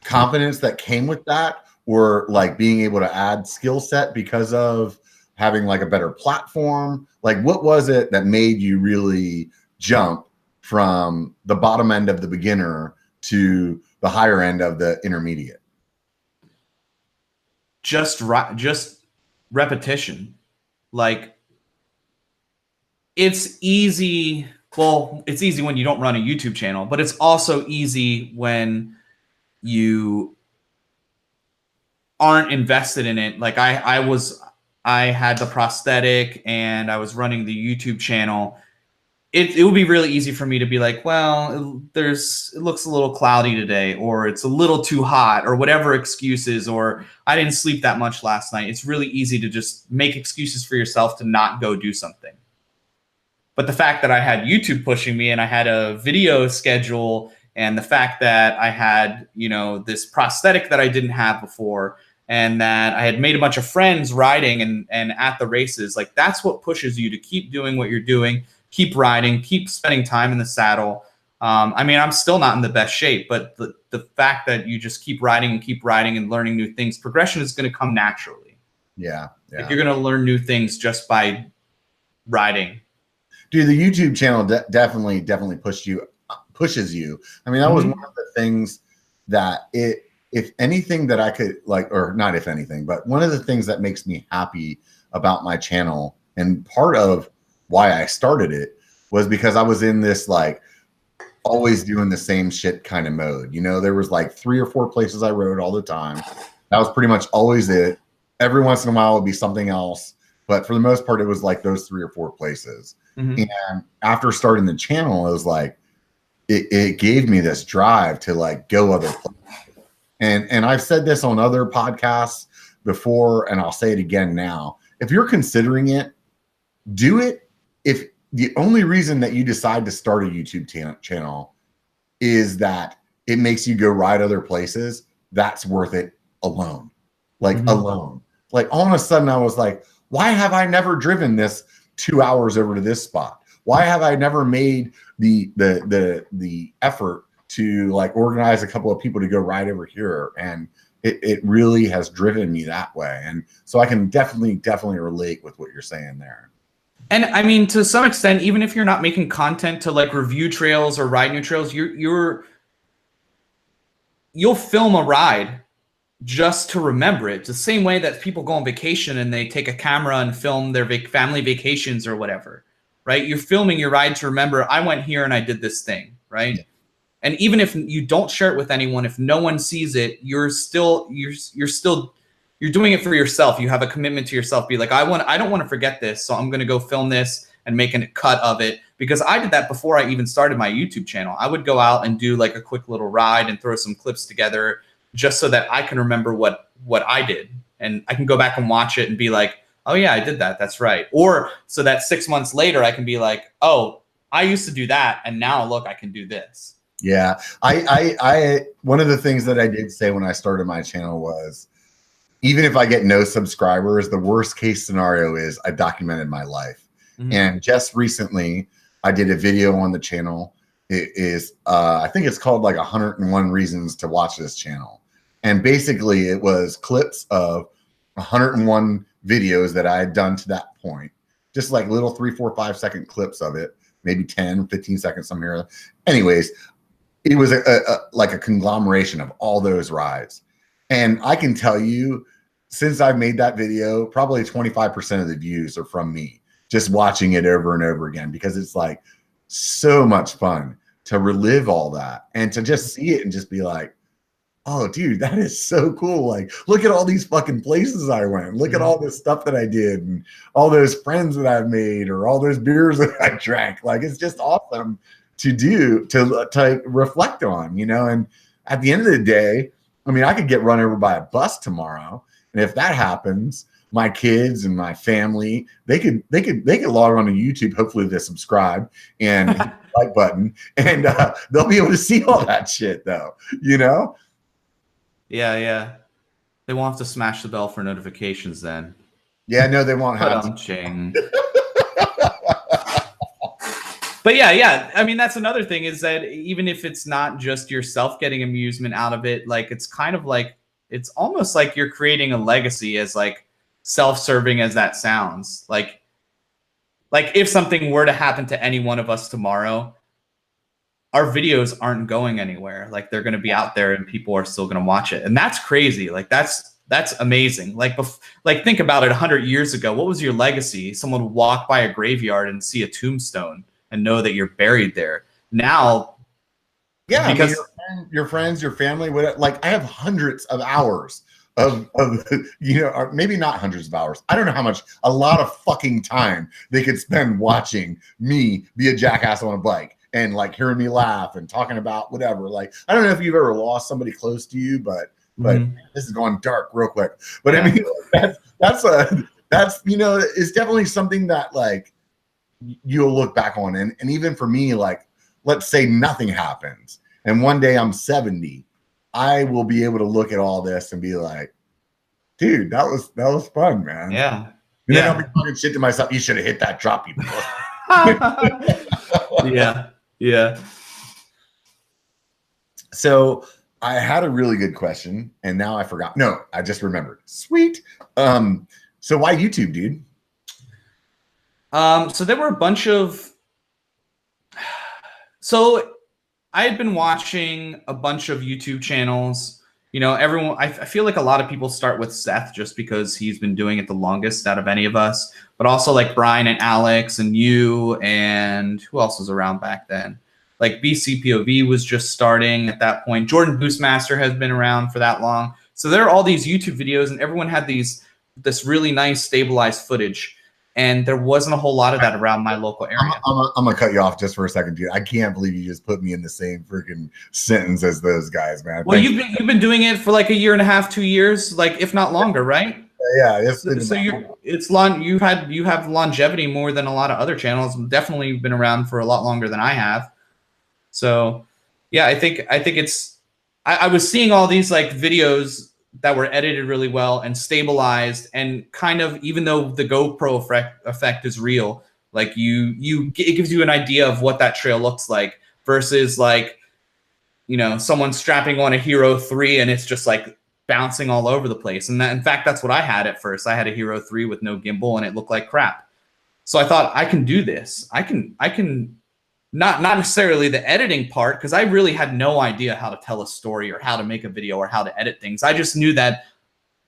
confidence that came with that, or like being able to add skill set because of having like a better platform? Like what was it that made you really jump from the bottom end of the beginner to the higher end of the intermediate? Just repetition. Like it's easy. Well, it's easy when you don't run a YouTube channel, but it's also easy when you aren't invested in it. Like I had the prosthetic and I was running the YouTube channel, it would be really easy for me to be like, well, it looks a little cloudy today, or it's a little too hot, or whatever excuses, or I didn't sleep that much last night. It's really easy to just make excuses for yourself to not go do something. But the fact that I had YouTube pushing me and I had a video schedule, and the fact that I had, this prosthetic that I didn't have before, and that I had made a bunch of friends riding and at the races, like that's what pushes you to keep doing what you're doing. Keep riding, keep spending time in the saddle. I'm still not in the best shape, but the fact that you just keep riding and learning new things, progression is going to come naturally. Yeah. Like you're going to learn new things just by riding. Dude, the YouTube channel definitely pushes you. I mean, that was one of the things that if anything that I could or not if anything, but one of the things that makes me happy about my channel, and part of why I started it, was because I was in this always doing the same shit kind of mode. There was 3 or 4 places I rode all the time. That was pretty much always it. Every once in a while it would be something else, but for the most part it was those 3 or 4 places. And after starting the channel, it was it gave me this drive to go other places. And I've said this on other podcasts before, and I'll say it again now. If you're considering it, do it. If the only reason that you decide to start a YouTube channel is that it makes you go ride other places, that's worth it alone. Alone. All of a sudden I was like, why have I never driven this 2 hours over to this spot? Why have I never made the effort to organize a couple of people to go ride over here? And it really has driven me that way. And so I can definitely relate with what you're saying there. And I mean, to some extent, even if you're not making content to review trails or ride new trails, you'll film a ride just to remember it. It's the same way that people go on vacation and they take a camera and film their family vacations or whatever, right? You're filming your ride to remember, I went here and I did this thing, right? Yeah. And even if you don't share it with anyone, if no one sees it, you're doing it for yourself. You have a commitment to yourself. Be like, I don't want to forget this, so I'm going to go film this and make a cut of it. Because I did that before I even started my YouTube channel. I would go out and do a quick little ride and throw some clips together just so that I can remember what I did. And I can go back and watch it and be like, oh yeah, I did that. That's right. Or so that 6 months later, I can be like, oh, I used to do that. And now look, I can do this. Yeah. I one of the things that I did say when I started my channel was, even if I get no subscribers, the worst case scenario is I documented my life. And just recently I did a video on the channel. It is, I think it's called 101 Reasons to Watch This Channel. And basically it was clips of 101 videos that I had done to that point. Just little 3, 4, 5 second clips of it, maybe 10, 15 seconds, something here. Anyways, it was a conglomeration of all those rides. And I can tell you, since I've made that video, probably 25% of the views are from me just watching it over and over again, because it's so much fun to relive all that and to just see it and just be like, oh, dude, that is so cool. Look at all these fucking places I went. Look at all this stuff that I did and all those friends that I've made or all those beers that I drank. It's just awesome to do, to reflect on, And at the end of the day, I mean, I could get run over by a bus tomorrow. And if that happens, my kids and my family, they could log on to YouTube. Hopefully they subscribe and hit the like button, and they'll be able to see all that shit though, Yeah. They won't have to smash the bell for notifications then. Yeah, no, they won't have to. But yeah. I mean, that's another thing, is that even if it's not just yourself getting amusement out of it, it's kind of it's almost like you're creating a legacy, as self-serving as that sounds. If something were to happen to any one of us tomorrow, our videos aren't going anywhere. They're going to be out there and people are still going to watch it. And that's crazy. That's amazing. Think about it. 100 years ago, what was your legacy? Someone would walk by a graveyard and see a tombstone and know that you're buried there. Now, yeah, because your friends, your family, I have hundreds of hours or maybe not hundreds of hours. I don't know how much, a lot of fucking time they could spend watching me be a jackass on a bike and like hearing me laugh and talking about whatever. Like, I don't know if you've ever lost somebody close to you, but this is going dark real quick. But I mean, that's it's definitely something that like you'll look back on. And even for me, like, let's say nothing happens and one day I'm 70, I will be able to look at all this and be like, dude, that was fun, man. Yeah. And then I'll be talking shit to myself. You should have hit that drop, you Yeah. So I had a really good question and now I forgot. No, I just remembered. Sweet. So why YouTube, dude? So there were a bunch of, so I had been watching a bunch of YouTube channels. Everyone, I feel like a lot of people start with Seth just because he's been doing it the longest out of any of us, but also like Brian and Alex and you, and who else was around back then? Like BCPOV was just starting at that point. Jordan Boostmaster has been around for that long. So there are all these YouTube videos and everyone had this really nice stabilized footage. And there wasn't a whole lot of that around my local area. I'm going to cut you off just for a second, dude. I can't believe you just put me in the same freaking sentence as those guys, man. Well, you've been doing it for like a year and a half, 2 years, like if not longer, right? Yeah. You have longevity more than a lot of other channels. Definitely been around for a lot longer than I have. So yeah, I think it's, I was seeing all these like videos that were edited really well and stabilized and kind of, even though the GoPro effect is real, like it gives you an idea of what that trail looks like versus like, someone strapping on a Hero 3 and it's just like bouncing all over the place. And in fact, that's what I had at first. I had a Hero 3 with no gimbal and it looked like crap. So I thought, I can do this. I can not necessarily the editing part, because I really had no idea how to tell a story or how to make a video or how to edit things. I just knew that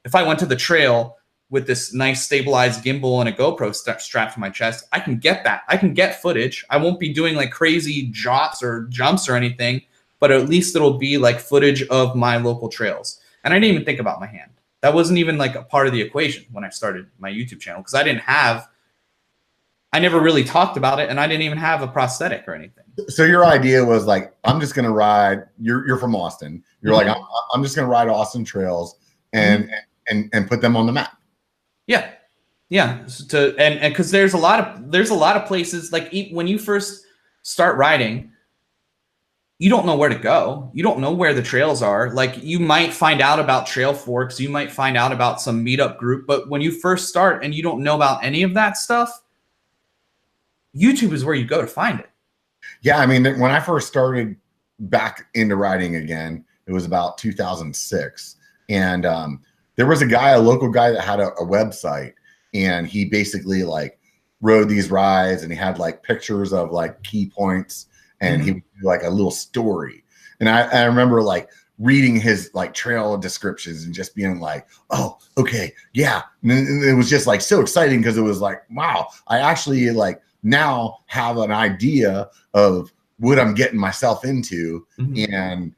if I went to the trail with this nice stabilized gimbal and a GoPro strapped to my chest, I can get that. I can get footage. I won't be doing like crazy drops or jumps or anything, but at least it'll be like footage of my local trails. And I didn't even think about my hand. That wasn't even like a part of the equation when I started my YouTube channel, because I never really talked about it, and I didn't even have a prosthetic or anything. So your idea was like, I'm just going to ride. You're from Austin. You're like, I'm just going to ride Austin trails and put them on the map. Yeah. And because there's a lot of places, like when you first start riding, you don't know where to go. You don't know where the trails are. Like, you might find out about trail forks. You might find out about some meetup group. But when you first start and you don't know about any of that stuff, YouTube is where you go to find it. Yeah, I mean, when I first started back into riding again, it was about 2006. And there was a local guy that had a website, and he basically like rode these rides, and he had like pictures of like key points, and he would do like a little story. And I remember like reading his like trail descriptions and just being like, oh, okay, yeah. And it was just like so exciting, because it was like, wow, I actually like now have an idea of what I'm getting myself into. And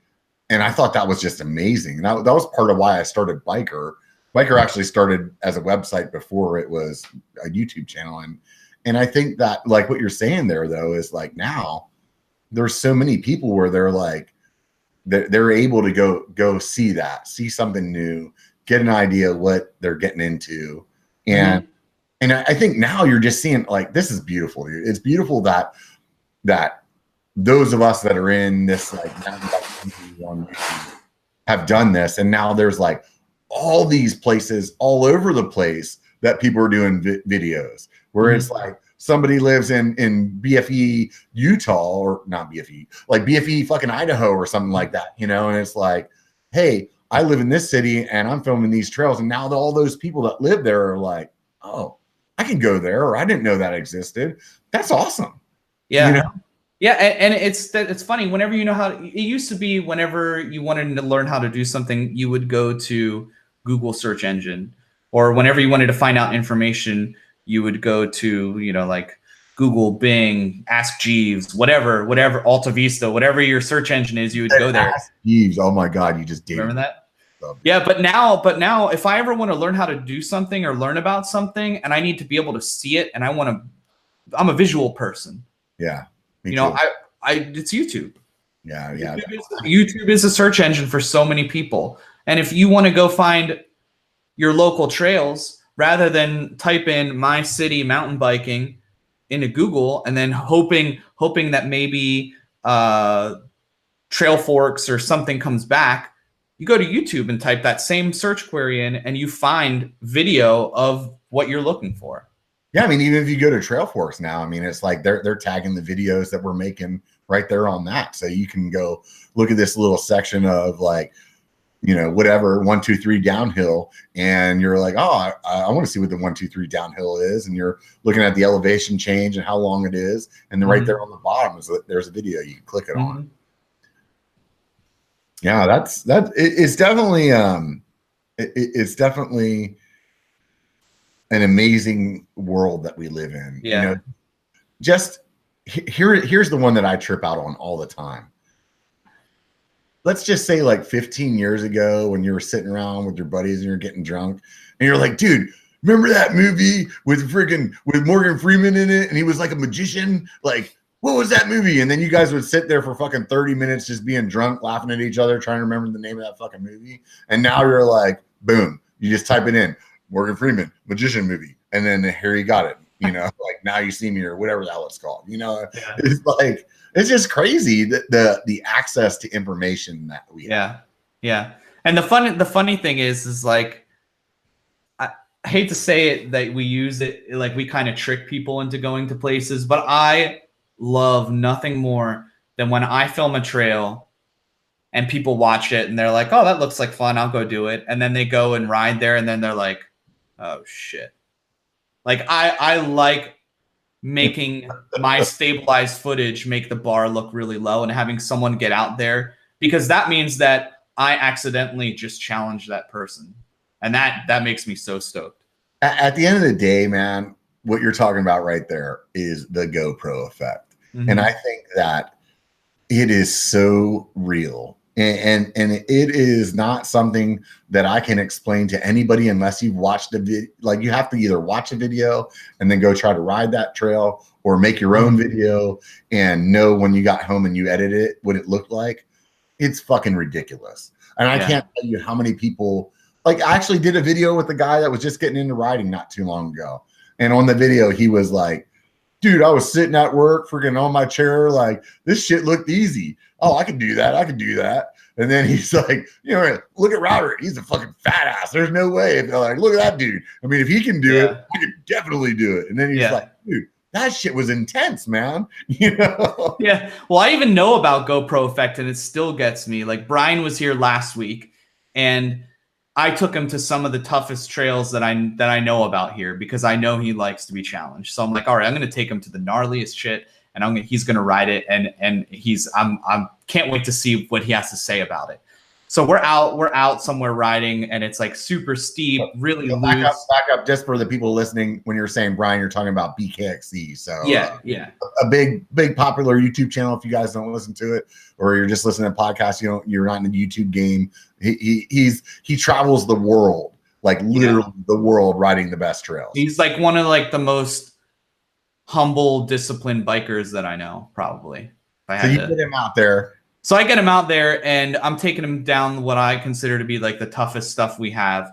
I thought that was just amazing. And that was part of why I started B1KER. B1KER actually started as a website before it was a YouTube channel. And I think that like what you're saying there though, is like now there's so many people where they're like, they're able to go see something new, get an idea of what they're getting into. And I think now you're just seeing like, this is beautiful, dude. It's beautiful that those of us that are in this like have done this. And now there's like all these places all over the place that people are doing videos where it's like somebody lives in BFE, Utah, or not BFE, like BFE fucking Idaho or something like that, and it's like, hey, I live in this city and I'm filming these trails. And now all those people that live there are like, oh, I can go there, or I didn't know that existed. That's awesome. Yeah. Yeah. And it's funny, whenever you know how it used to be, whenever you wanted to learn how to do something, you would go to Google search engine, or whenever you wanted to find out information, you would go to, like Google, Bing, Ask Jeeves, whatever, Alta Vista, whatever your search engine is, you would go there. Ask Jeeves. Oh my God. You just did. Remember that? club. Yeah, but now if I ever want to learn how to do something or learn about something and I need to be able to see it and I'm a visual person. Yeah. Me you know, too. it's YouTube. Yeah. YouTube is a search engine for so many people. And if you want to go find your local trails, rather than type in my city mountain biking into Google and then hoping that maybe Trail Forks or something comes back, you go to YouTube and type that same search query in and you find video of what you're looking for. Yeah, I mean, even if you go to Trail Forks now, I mean, it's like they're tagging the videos that we're making right there on that. So you can go look at this little section of like, whatever, 1, 2, 3 downhill. And you're like, oh, I want to see what the 1, 2, 3 downhill is. And you're looking at the elevation change and how long it is. And then right there on the bottom there's a video you can click it on. Yeah, it's definitely it's definitely an amazing world that we live in. Yeah. Just here's the one that I trip out on all the time. Let's just say like 15 years ago when you were sitting around with your buddies and you're getting drunk and you're like, dude, remember that movie with Morgan Freeman in it? And he was like a magician. Like, what was that movie? And then you guys would sit there for fucking 30 minutes just being drunk, laughing at each other, trying to remember the name of that fucking movie. And now you're like, boom, you just type it in, Morgan Freeman, magician movie. And then here you got it, like Now You See Me or whatever the hell it's called. It's like, it's just crazy that the access to information that we have. Yeah. And the funny thing is like, I hate to say it that we use it, like we kind of trick people into going to places, but I love nothing more than when I film a trail and people watch it and they're like, oh, that looks like fun, I'll go do it. And then they go and ride there and then they're like, oh shit. Like I like making my stabilized footage make the bar look really low and having someone get out there, because that means that I accidentally just challenged that person. And that makes me so stoked. At the end of the day, man, what you're talking about right there is the GoPro effect. And I think that it is so real. And it is not something that I can explain to anybody unless you've watched the video. Like, you have to either watch a video and then go try to ride that trail, or make your own video and know when you got home and you edit it what it looked like. It's fucking ridiculous. And I can't tell you how many people, like, I actually did a video with a guy that was just getting into riding not too long ago. And on the video, he was like, dude, I was sitting at work freaking on my chair, like, this shit looked easy. Oh, I could do that. I could do that. And then he's like, look at Robert. He's a fucking fat ass. There's no way. And they're like, look at that dude. I mean, if he can do it, I could definitely do it. And then he's like, dude, that shit was intense, man. Yeah. Well, I even know about GoPro effect and it still gets me. Like, Brian was here last week and I took him to some of the toughest trails that I know about here, because I know he likes to be challenged. So I'm like, all right, I'm going to take him to the gnarliest shit, and he's going to ride it, and I'm can't wait to see what he has to say about it. So we're out somewhere riding, and it's like super steep, really loose. Back up, just for the people listening. When you're saying Brian, you're talking about BKXE. So yeah, a big popular YouTube channel. If you guys don't listen to it, or you're just listening to podcasts, you're not in the YouTube game. He travels the world, like literally the world, riding the best trails. He's like one of like the most humble, disciplined bikers that I know, probably. So you get him out there. So I get him out there and I'm taking him down what I consider to be like the toughest stuff we have.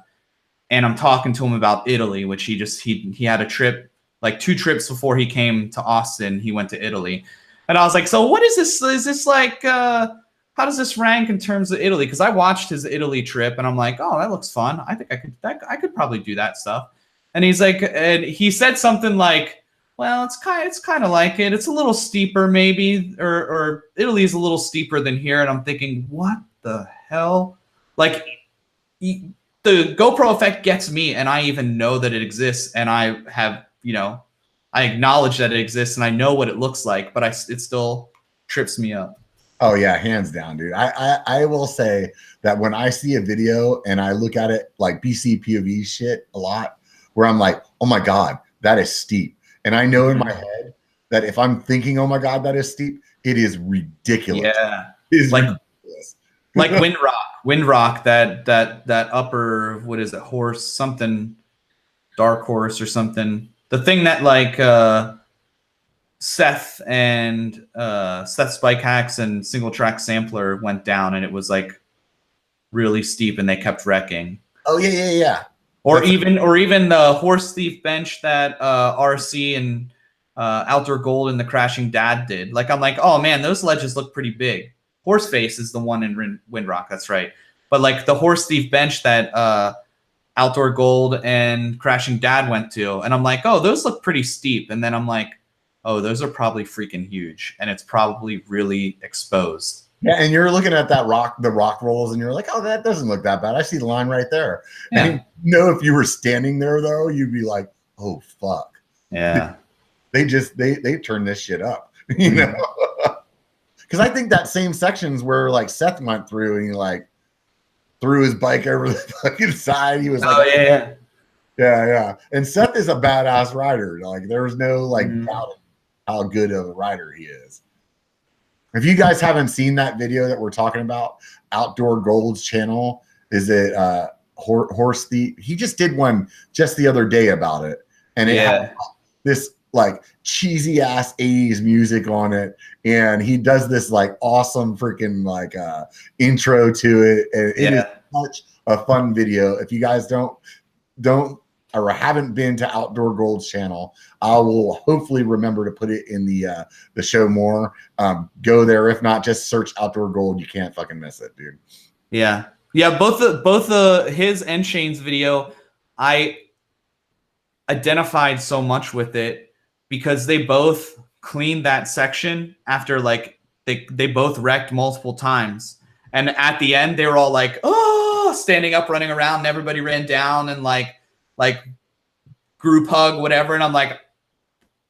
And I'm talking to him about Italy, which he had a trip, like 2 trips before he came to Austin, he went to Italy. And I was like, so what is this? Is this like, how does this rank in terms of Italy? Because I watched his Italy trip and I'm like, oh, that looks fun. I think I could probably do that stuff. And he's like, and he said something like, well, it's kind of like it. It's a little steeper, maybe, or Italy is a little steeper than here. And I'm thinking, what the hell? Like, the GoPro effect gets me, and I even know that it exists, and I have, I acknowledge that it exists, and I know what it looks like, but it still trips me up. Oh yeah, hands down, dude. I will say that when I see a video and I look at it like BC POV shit a lot, where I'm like, oh my God, that is steep. And I know in my head that if I'm thinking, oh my God, that is steep, it is ridiculous. Yeah. It is like ridiculous. Like Windrock, that upper, what is it, horse, something, dark horse or something. The thing that like Seth Spike Hacks and Single Track Sampler went down, and it was like really steep, and they kept wrecking. Oh yeah. Or even the Horse Thief bench that RC and Outdoor Gold and the Crashing Dad did. Like I'm like, oh man, those ledges look pretty big. Horseface is the one in Windrock, that's right. But like the Horse Thief bench that Outdoor Gold and Crashing Dad went to, and I'm like, oh, those look pretty steep. And then I'm like, oh, those are probably freaking huge, and it's probably really exposed. Yeah, and you're looking at the rock rolls, and you're like, oh, that doesn't look that bad. I see the line right there. Yeah. And if you were standing there though, you'd be like, oh fuck. Yeah. They turned this shit up, you know. Because I think that same sections where like Seth went through and he like threw his bike over the fucking side. He was like, yeah. And Seth is a badass rider. Like there's no like doubting how good of a rider he is. If you guys haven't seen that video that we're talking about, Outdoor Gold's channel, is it Horse Thief? He just did one just the other day about it, and it had this like cheesy ass 80s music on it, and he does this like awesome freaking like intro to it, and it is such a fun video. If you guys don't or haven't been to Outdoor Gold's channel, I will hopefully remember to put it in the show more. Go there. If not, just search Outdoor Gold. You can't fucking miss it, dude. Yeah. Both his and Shane's video, I identified so much with it because they both cleaned that section after like they both wrecked multiple times, and at the end they were all like, oh, standing up, running around, and everybody ran down and like group hug, whatever. And I'm like,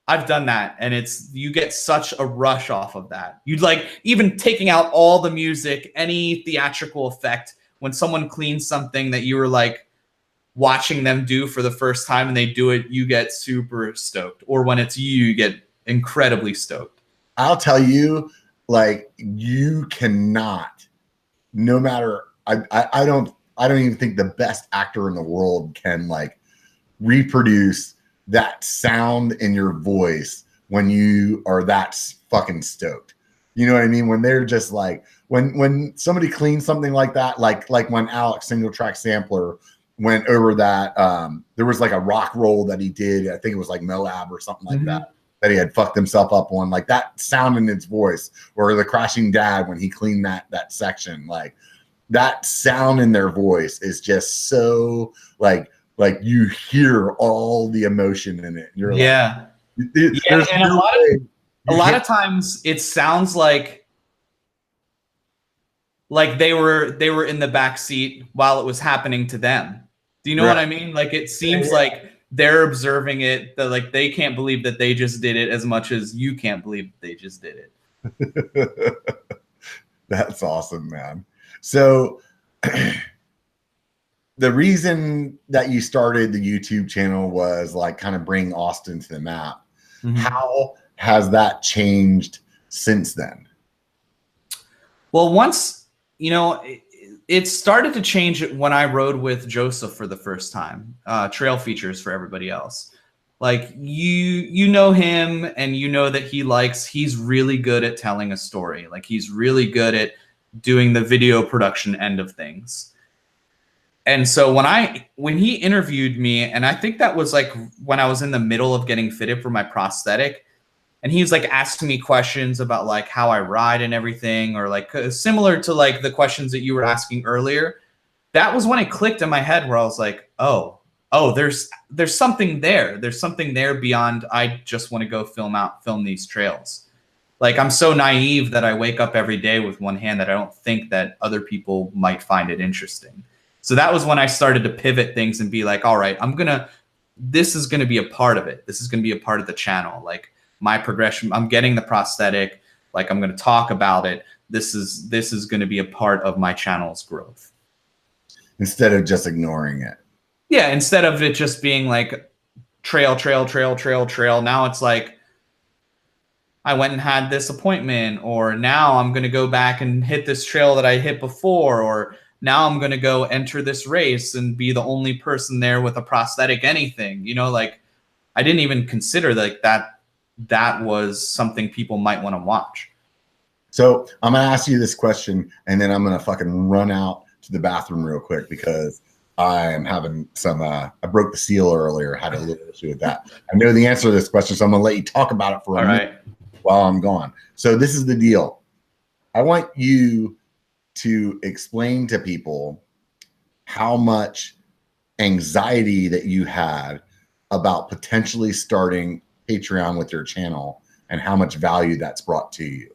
I've done that. And you get such a rush off of that. You'd like, even taking out all the music, any theatrical effect, when someone cleans something that you were like watching them do for the first time and they do it, you get super stoked. Or when it's you get incredibly stoked. I'll tell you, like, you cannot, no matter, I don't even think the best actor in the world can like reproduce that sound in your voice when you are that fucking stoked. You know what I mean? When they're just like, when somebody cleans something like that, like when Alex Single Track Sampler went over that, there was like a rock roll that he did. I think it was like Moab or something like that he had fucked himself up on, like that sound in his voice, or the Crashing Dad when he cleaned that section, like that sound in their voice is just so like you hear all the emotion in it. You're like, and a lot of times it sounds like they were in the back seat while it was happening to them. Do you know what I mean? Like it seems like they're observing it, that like they can't believe that they just did it as much as you can't believe that they just did it. That's awesome, man. So the reason that you started the YouTube channel was like kind of bring Austin to the map. How has that changed since then? Well, once, it started to change when I rode with Joseph for the first time, trail features for everybody else. Like you know him and you know that he's really good at telling a story. Like he's really good at doing the video production end of things. And so when he interviewed me, and I think that was like when I was in the middle of getting fitted for my prosthetic, and he was like asking me questions about like how I ride and everything, or like similar to like the questions that you were asking earlier. That was when it clicked in my head where I was like, oh, there's something there. There's something there beyond I just want to go film these trails. Like I'm so naive that I wake up every day with one hand that I don't think that other people might find it interesting. So that was when I started to pivot things and be like, all right, this is going to be a part of it. This is going to be a part of the channel. Like my progression, I'm getting the prosthetic, like I'm going to talk about it. This is going to be a part of my channel's growth. Instead of just ignoring it. Yeah. Instead of it just being like trail. Now it's like, I went and had this appointment, or now I'm going to go back and hit this trail that I hit before, or now I'm going to go enter this race and be the only person there with a prosthetic anything. You know, like I didn't even consider like that was something people might want to watch. So I'm going to ask you this question, and then I'm going to fucking run out to the bathroom real quick because I am having some, I broke the seal earlier, had a little issue with that. I know the answer to this question, so I'm going to let you talk about it for a minute while I'm gone. So this is the deal. I want you to explain to people how much anxiety that you had about potentially starting Patreon with your channel and how much value that's brought to you.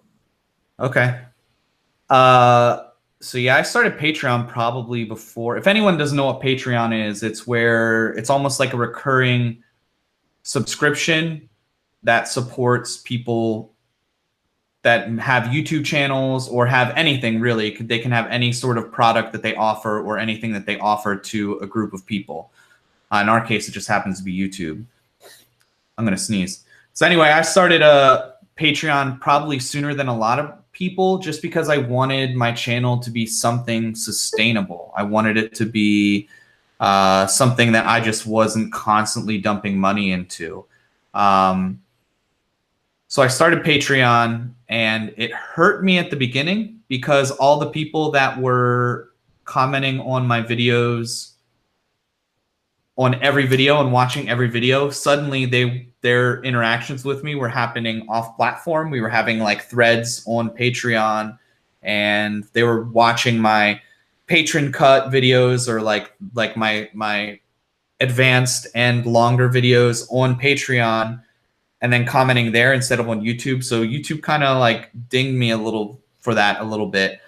Okay. So yeah, I started Patreon probably before. If anyone doesn't know what Patreon is, it's where it's almost like a recurring subscription that supports people that have YouTube channels or have anything really. They can have any sort of product that they offer or anything that they offer to a group of people. In our case, it just happens to be YouTube. I'm going to sneeze. So anyway, I started a Patreon probably sooner than a lot of people just because I wanted my channel to be something sustainable. I wanted it to be something that I just wasn't constantly dumping money into. So I started Patreon, and it hurt me at the beginning because all the people that were commenting on my videos, on every video and watching every video, suddenly their interactions with me were happening off platform. We were having like threads on Patreon, and they were watching my patron cut videos or like my advanced and longer videos on Patreon, and then commenting there instead of on YouTube. So YouTube kind of like dinged me a little for that a little bit.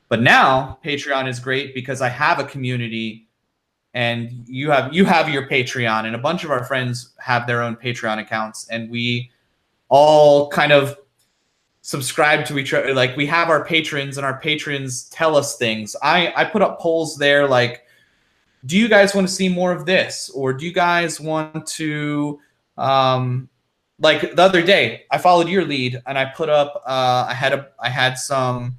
But now Patreon is great because I have a community, and you have your Patreon, and a bunch of our friends have their own Patreon accounts, and we all kind of subscribe to each other. Like we have our patrons, and our patrons tell us things. I put up polls there like, do you guys want to see more of this? Or do you guys want to, like the other day, I followed your lead and I put up, I had some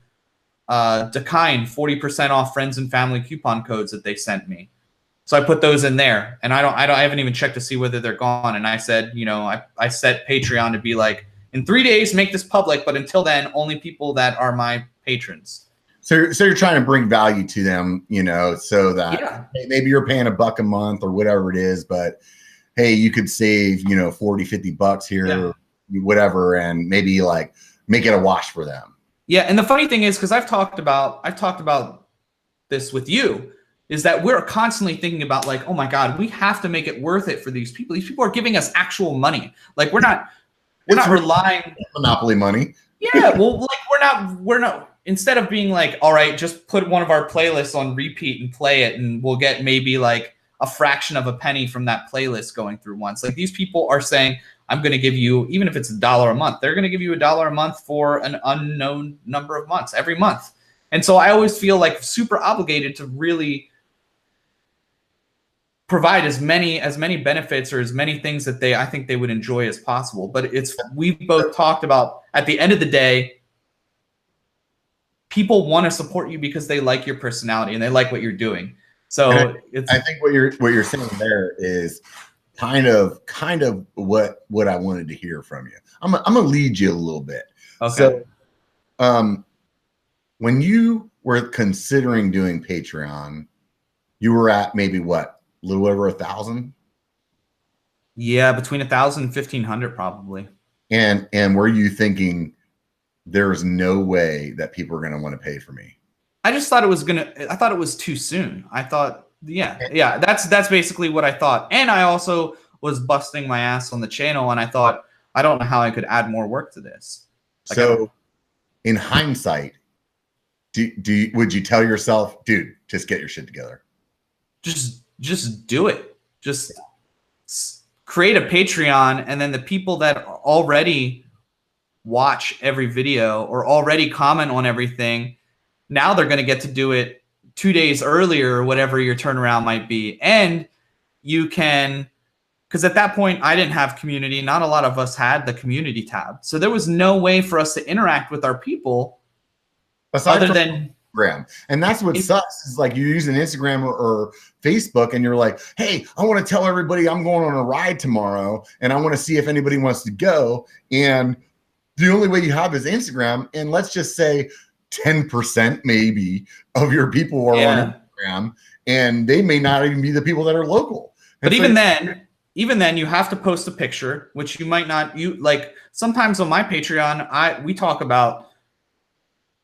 Dakine 40% off friends and family coupon codes that they sent me. So I put those in there, and I haven't even checked to see whether they're gone. And I said, you know, I set Patreon to be like, in 3 days, make this public, but until then, only people that are my patrons. So you're trying to bring value to them, you know, so that maybe you're paying $1 a month or whatever it is, but hey, you could save, you know, 40, 50 bucks here, whatever, and maybe like make it a wash for them. Yeah. And the funny thing is, because I've talked about this with you, is that we're constantly thinking about like, oh my God, we have to make it worth it for these people. These people are giving us actual money. Like we're not relying monopoly money. Yeah. Well, like we're not, instead of being like, all right, just put one of our playlists on repeat and play it, and we'll get maybe like a fraction of a penny from that playlist going through once. Like these people are saying, I'm going to give you, even if it's $1 a month, they're going to give you $1 a month for an unknown number of months every month. And so I always feel like super obligated to really provide as many benefits or as many things that I think they would enjoy as possible. But we've both talked about, at the end of the day, people want to support you because they like your personality and they like what you're doing. So I think what you're saying there is kind of what I wanted to hear from you. I'm gonna lead you a little bit. Okay. So, when you were considering doing Patreon, you were at maybe what? A little over 1,000? Yeah, between 1,000 and 1,500 probably. And were you thinking there's no way that people are going to want to pay for me? I just thought I thought it was too soon. I thought, yeah, that's basically what I thought. And I also was busting my ass on the channel, and I thought, I don't know how I could add more work to this. Like, so in hindsight, would you tell yourself, dude, just get your shit together? Just do it. Just create a Patreon, and then the people that already watch every video or already comment on everything, now they're going to get to do it 2 days earlier or whatever your turnaround might be. And you can because at that point I didn't have community. Not a lot of us had the community tab. So there was no way for us to interact with our people other than Instagram. And that's what sucks is like you use an Instagram or Facebook and you're like, hey, I want to tell everybody I'm going on a ride tomorrow and I want to see if anybody wants to go. And the only way you have is Instagram. And let's just say 10% maybe of your people are on Instagram, and they may not even be the people that are local. And but even then you have to post a picture, which you might not, like sometimes on my Patreon, we talk about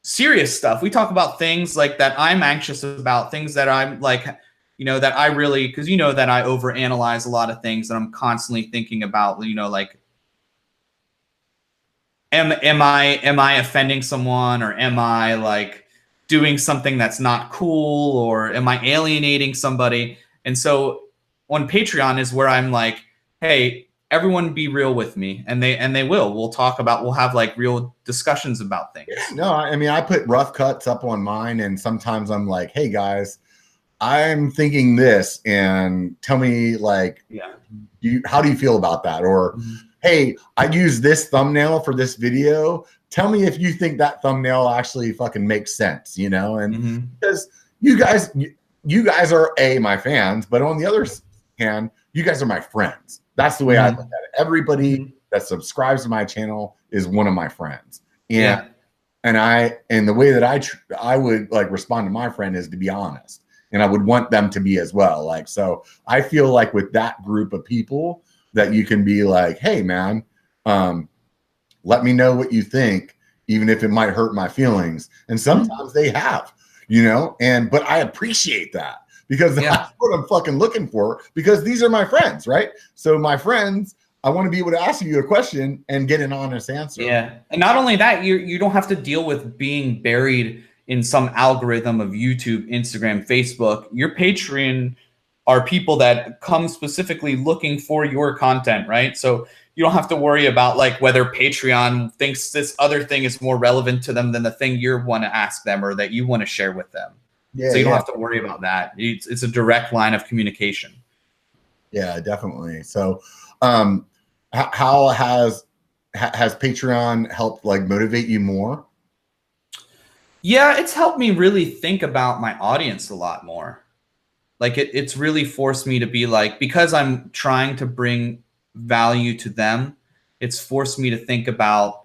serious stuff. We talk about things like that I'm anxious about, things that I'm like, that I really, because that I overanalyze a lot of things that I'm constantly thinking about, like, am I offending someone, or am I like doing something that's not cool, or am I alienating somebody? And so on Patreon is where I'm like, hey, everyone be real with me, and they will. We'll have like real discussions about things. No, I mean, I put rough cuts up on mine, and sometimes I'm like, hey guys, I'm thinking this, and tell me like, how do you feel about that? Or hey, I use this thumbnail for this video. Tell me if you think that thumbnail actually fucking makes sense, and because you guys are my fans, but on the other hand, you guys are my friends. That's the way I look at it. Everybody that subscribes to my channel is one of my friends. And the way that I would like respond to my friend is to be honest. And I would want them to be as well. Like, so I feel like with that group of people that you can be like, hey man, let me know what you think, even if it might hurt my feelings. And sometimes they have, but I appreciate that. Because that's what I'm fucking looking for, because these are my friends, right? So my friends, I want to be able to ask you a question and get an honest answer. Yeah. And not only that, you don't have to deal with being buried in some algorithm of YouTube, Instagram, Facebook. Your Patreon are people that come specifically looking for your content, right? So you don't have to worry about like whether Patreon thinks this other thing is more relevant to them than the thing you want to ask them or that you want to share with them. Yeah, so you don't have to worry about that. It's a direct line of communication. Yeah, definitely. So how has Patreon helped like motivate you more? Yeah, it's helped me really think about my audience a lot more. Like it's really forced me to be like, because I'm trying to bring value to them, it's forced me to think about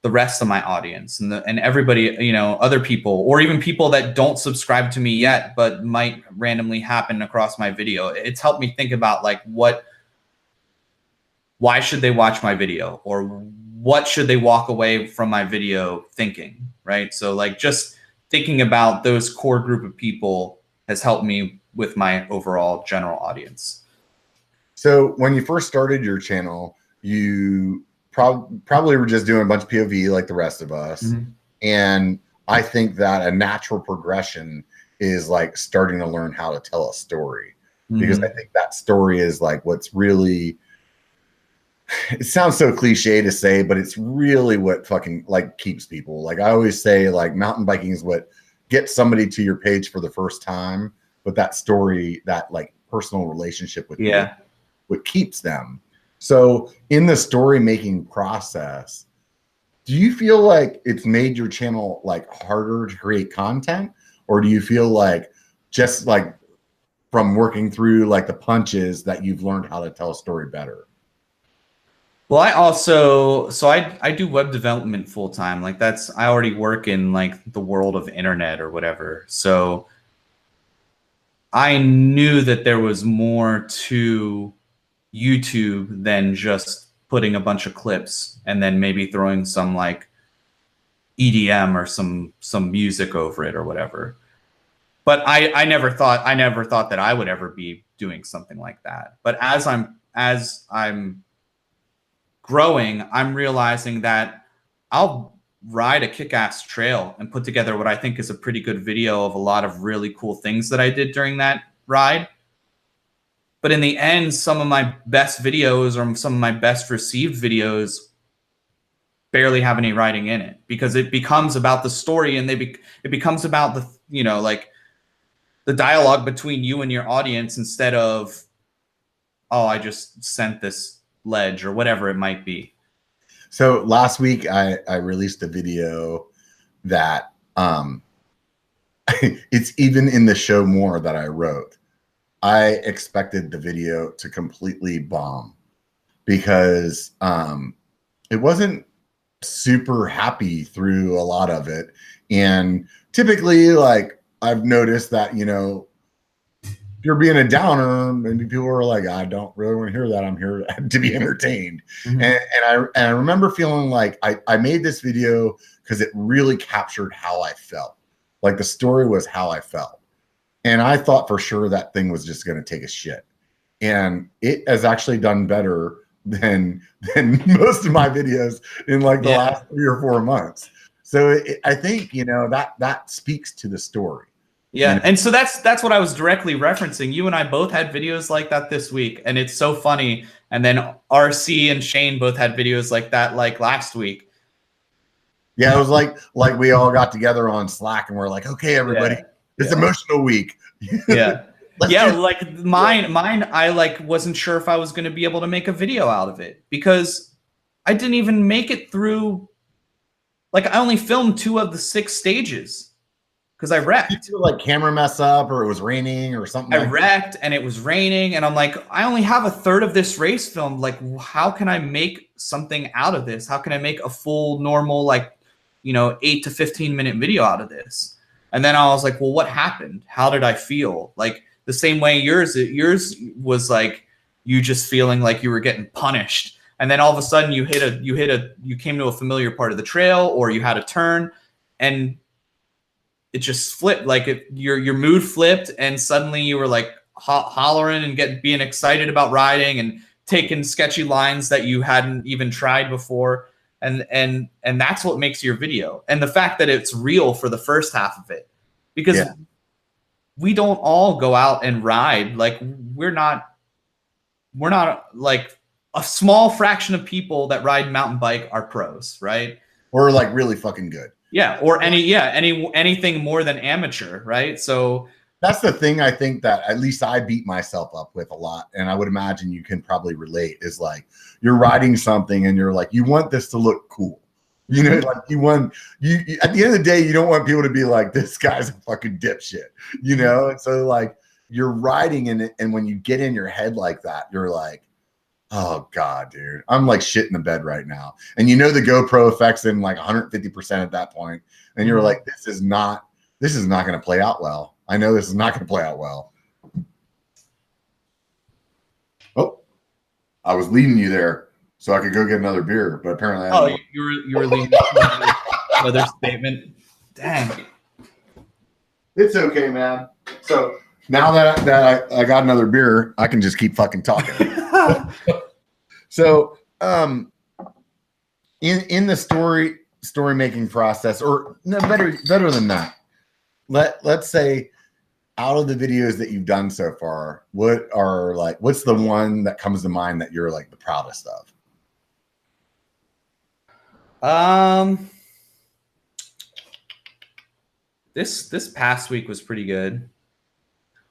the rest of my audience and everybody, other people, or even people that don't subscribe to me yet, but might randomly happen across my video. It's helped me think about like why should they watch my video, or what should they walk away from my video thinking, right? So like just thinking about those core group of people has helped me with my overall general audience. So when you first started your channel, you probably were just doing a bunch of POV like the rest of us. And I think that a natural progression is like starting to learn how to tell a story, because I think that story is like what's really, it sounds so cliche to say, but it's really what fucking like keeps people. Like I always say, like mountain biking is what gets somebody to your page for the first time, but that story, that like personal relationship with you, what keeps them. So in the story making process, do you feel like it's made your channel like harder to create content, or do you feel like just like from working through like the punches that you've learned how to tell a story better? Well, I do web development full time. Like I already work in like the world of internet or whatever. So I knew that there was more to YouTube than just putting a bunch of clips and then maybe throwing some like EDM or some music over it or whatever. But I never thought that I would ever be doing something like that. But as I'm growing, I'm realizing that I'll ride a kick-ass trail and put together what I think is a pretty good video of a lot of really cool things that I did during that ride. But in the end, some of my best videos or some of my best received videos barely have any writing in it, because it becomes about the story, and it becomes about the, like the dialogue between you and your audience, instead of oh, I just sent this ledge or whatever it might be. So last week I released a video that it's even in the show more that I wrote. I expected the video to completely bomb because it wasn't super happy through a lot of it. And typically, like, I've noticed that, if you're being a downer, and people are like, I don't really want to hear that. I'm here to be entertained. Mm-hmm. And I remember feeling like I made this video because it really captured how I felt. Like, the story was how I felt. And I thought for sure that thing was just going to take a shit. And it has actually done better than most of my videos in like the last 3 or 4 months. So I think, that speaks to the story. Yeah. And so that's what I was directly referencing. You and I both had videos like that this week, and it's so funny. And then RC and Shane both had videos like that, like last week. Yeah. It was like we all got together on Slack and we're like, okay, everybody, it's emotional week. Yeah. Like mine, I like wasn't sure if I was going to be able to make a video out of it because I didn't even make it through. Like, I only filmed 2 of the 6 stages because I wrecked. Did you like camera mess up or it was raining or something? I wrecked and it was raining, and I'm like, I only have a third of this race filmed. Like, how can I make something out of this? How can I make a full normal 8 to 15 minute video out of this? And then I was like, well, what happened? How did I feel? Like, the same way yours was like you just feeling like you were getting punished. And then all of a sudden you came to a familiar part of the trail, or you had a turn, and it just flipped. Like your mood flipped, and suddenly you were like hollering and being excited about riding and taking sketchy lines that you hadn't even tried before. And that's what makes your video. And the fact that it's real for the first half of it, because we don't all go out and ride. Like, we're not like a small fraction of people that ride mountain bike are pros, right? Or like really fucking good. Yeah. Or anything more than amateur, right? So that's the thing I think that at least I beat myself up with a lot. And I would imagine you can probably relate, is like, you're riding something and you're like, you want this to look cool. Like you at the end of the day, you don't want people to be like, this guy's a fucking dipshit, And so like you're riding in it. And when you get in your head like that, you're like, oh God, dude, I'm like shit in the bed right now. And the GoPro affects in like 150% at that point. And you're like, this is not going to play out well. I know this is not going to play out well. Oh, I was leading you there so I could go get another beer, but apparently you were leading another statement. Dang. It's okay, man. So now that I got another beer, I can just keep fucking talking. So, in the story making process, or no, better than that, let's say, out of the videos that you've done so far, what's the one that comes to mind that you're like the proudest of? This past week was pretty good.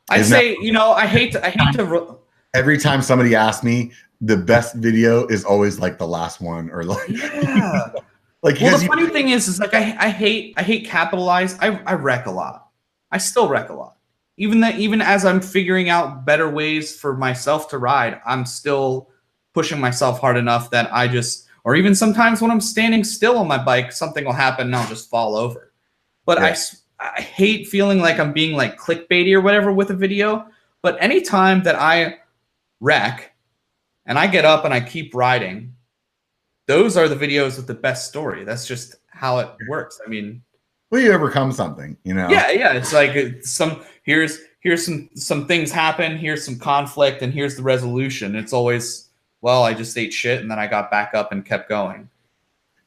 I'd say, I hate to. Every time somebody asks me, the best video is always like the last one, or like, like. Well, the funny thing is like I hate capitalize. I wreck a lot. I still wreck a lot. Even as I'm figuring out better ways for myself to ride, I'm still pushing myself hard enough that or even sometimes when I'm standing still on my bike, something will happen and I'll just fall over. But I hate feeling like I'm being like clickbaity or whatever with a video. But anytime that I wreck and I get up and I keep riding, those are the videos with the best story. That's just how it works. I mean, well, you overcome something, Yeah. It's like here's some things happen. Here's some conflict, and here's the resolution. It's always, well, I just ate shit and then I got back up and kept going.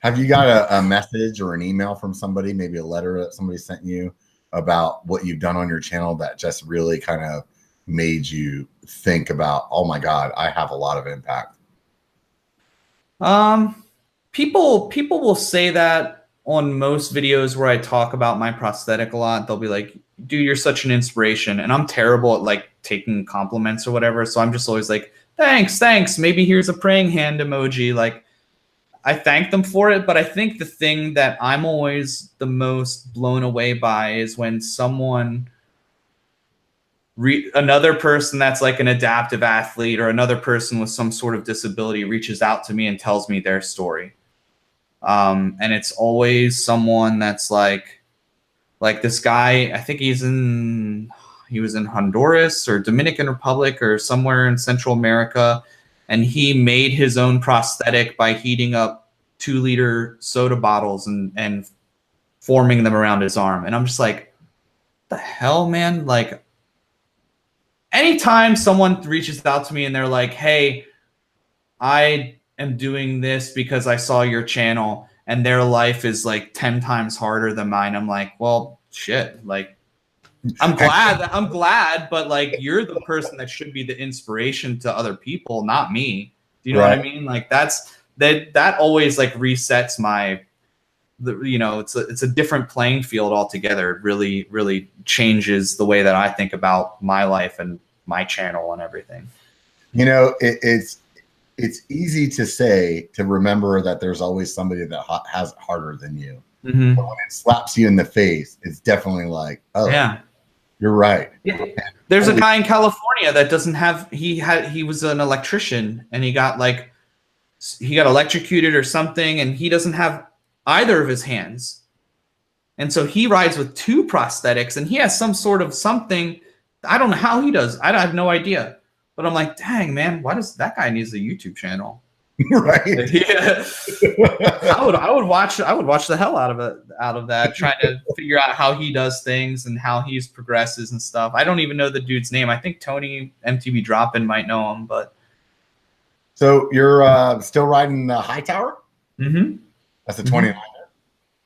Have you got a message or an email from somebody, maybe a letter that somebody sent you about what you've done on your channel that just really kind of made you think about, oh my God, I have a lot of impact? People will say that on most videos where I talk about my prosthetic a lot. They'll be like, dude, you're such an inspiration. And I'm terrible at like taking compliments or whatever. So I'm just always like, thanks. Maybe here's a praying hand emoji. Like, I thank them for it, but I think the thing that I'm always the most blown away by is when someone, another person that's like an adaptive athlete or another person with some sort of disability reaches out to me and tells me their story. And it's always someone that's like this guy, I think he was in Honduras or Dominican Republic or somewhere in Central America. And he made his own prosthetic by heating up 2-liter soda bottles and forming them around his arm. And I'm just like, what the hell, man? Like, anytime someone reaches out to me and they're like, hey, I am doing this because I saw your channel and their life is like 10 times harder than mine, I'm like, well, shit. Like, I'm glad, but like, you're the person that should be the inspiration to other people, not me. Do you know what I mean? Like, that always like resets it's a different playing field altogether. It really, really changes the way that I think about my life and my channel and everything. You know, it's easy to remember that there's always somebody that has it harder than you. Mm-hmm. But when it slaps you in the face, it's definitely like, oh yeah, you're right. Yeah. There's a guy in California that doesn't have, he was an electrician and he got electrocuted or something, and he doesn't have either of his hands. And so he rides with 2 prosthetics and he has some sort of something. I don't know how he does. I have no idea. But I'm like, dang, man, why does that guy needs a YouTube channel? Right. Yeah. I would watch the hell out of that, trying to figure out how he does things and how he progresses and stuff. I don't even know the dude's name. I think Tony MTV Droppin might know him, but. So you're still riding the Hightower? Mm-hmm. That's a 29er.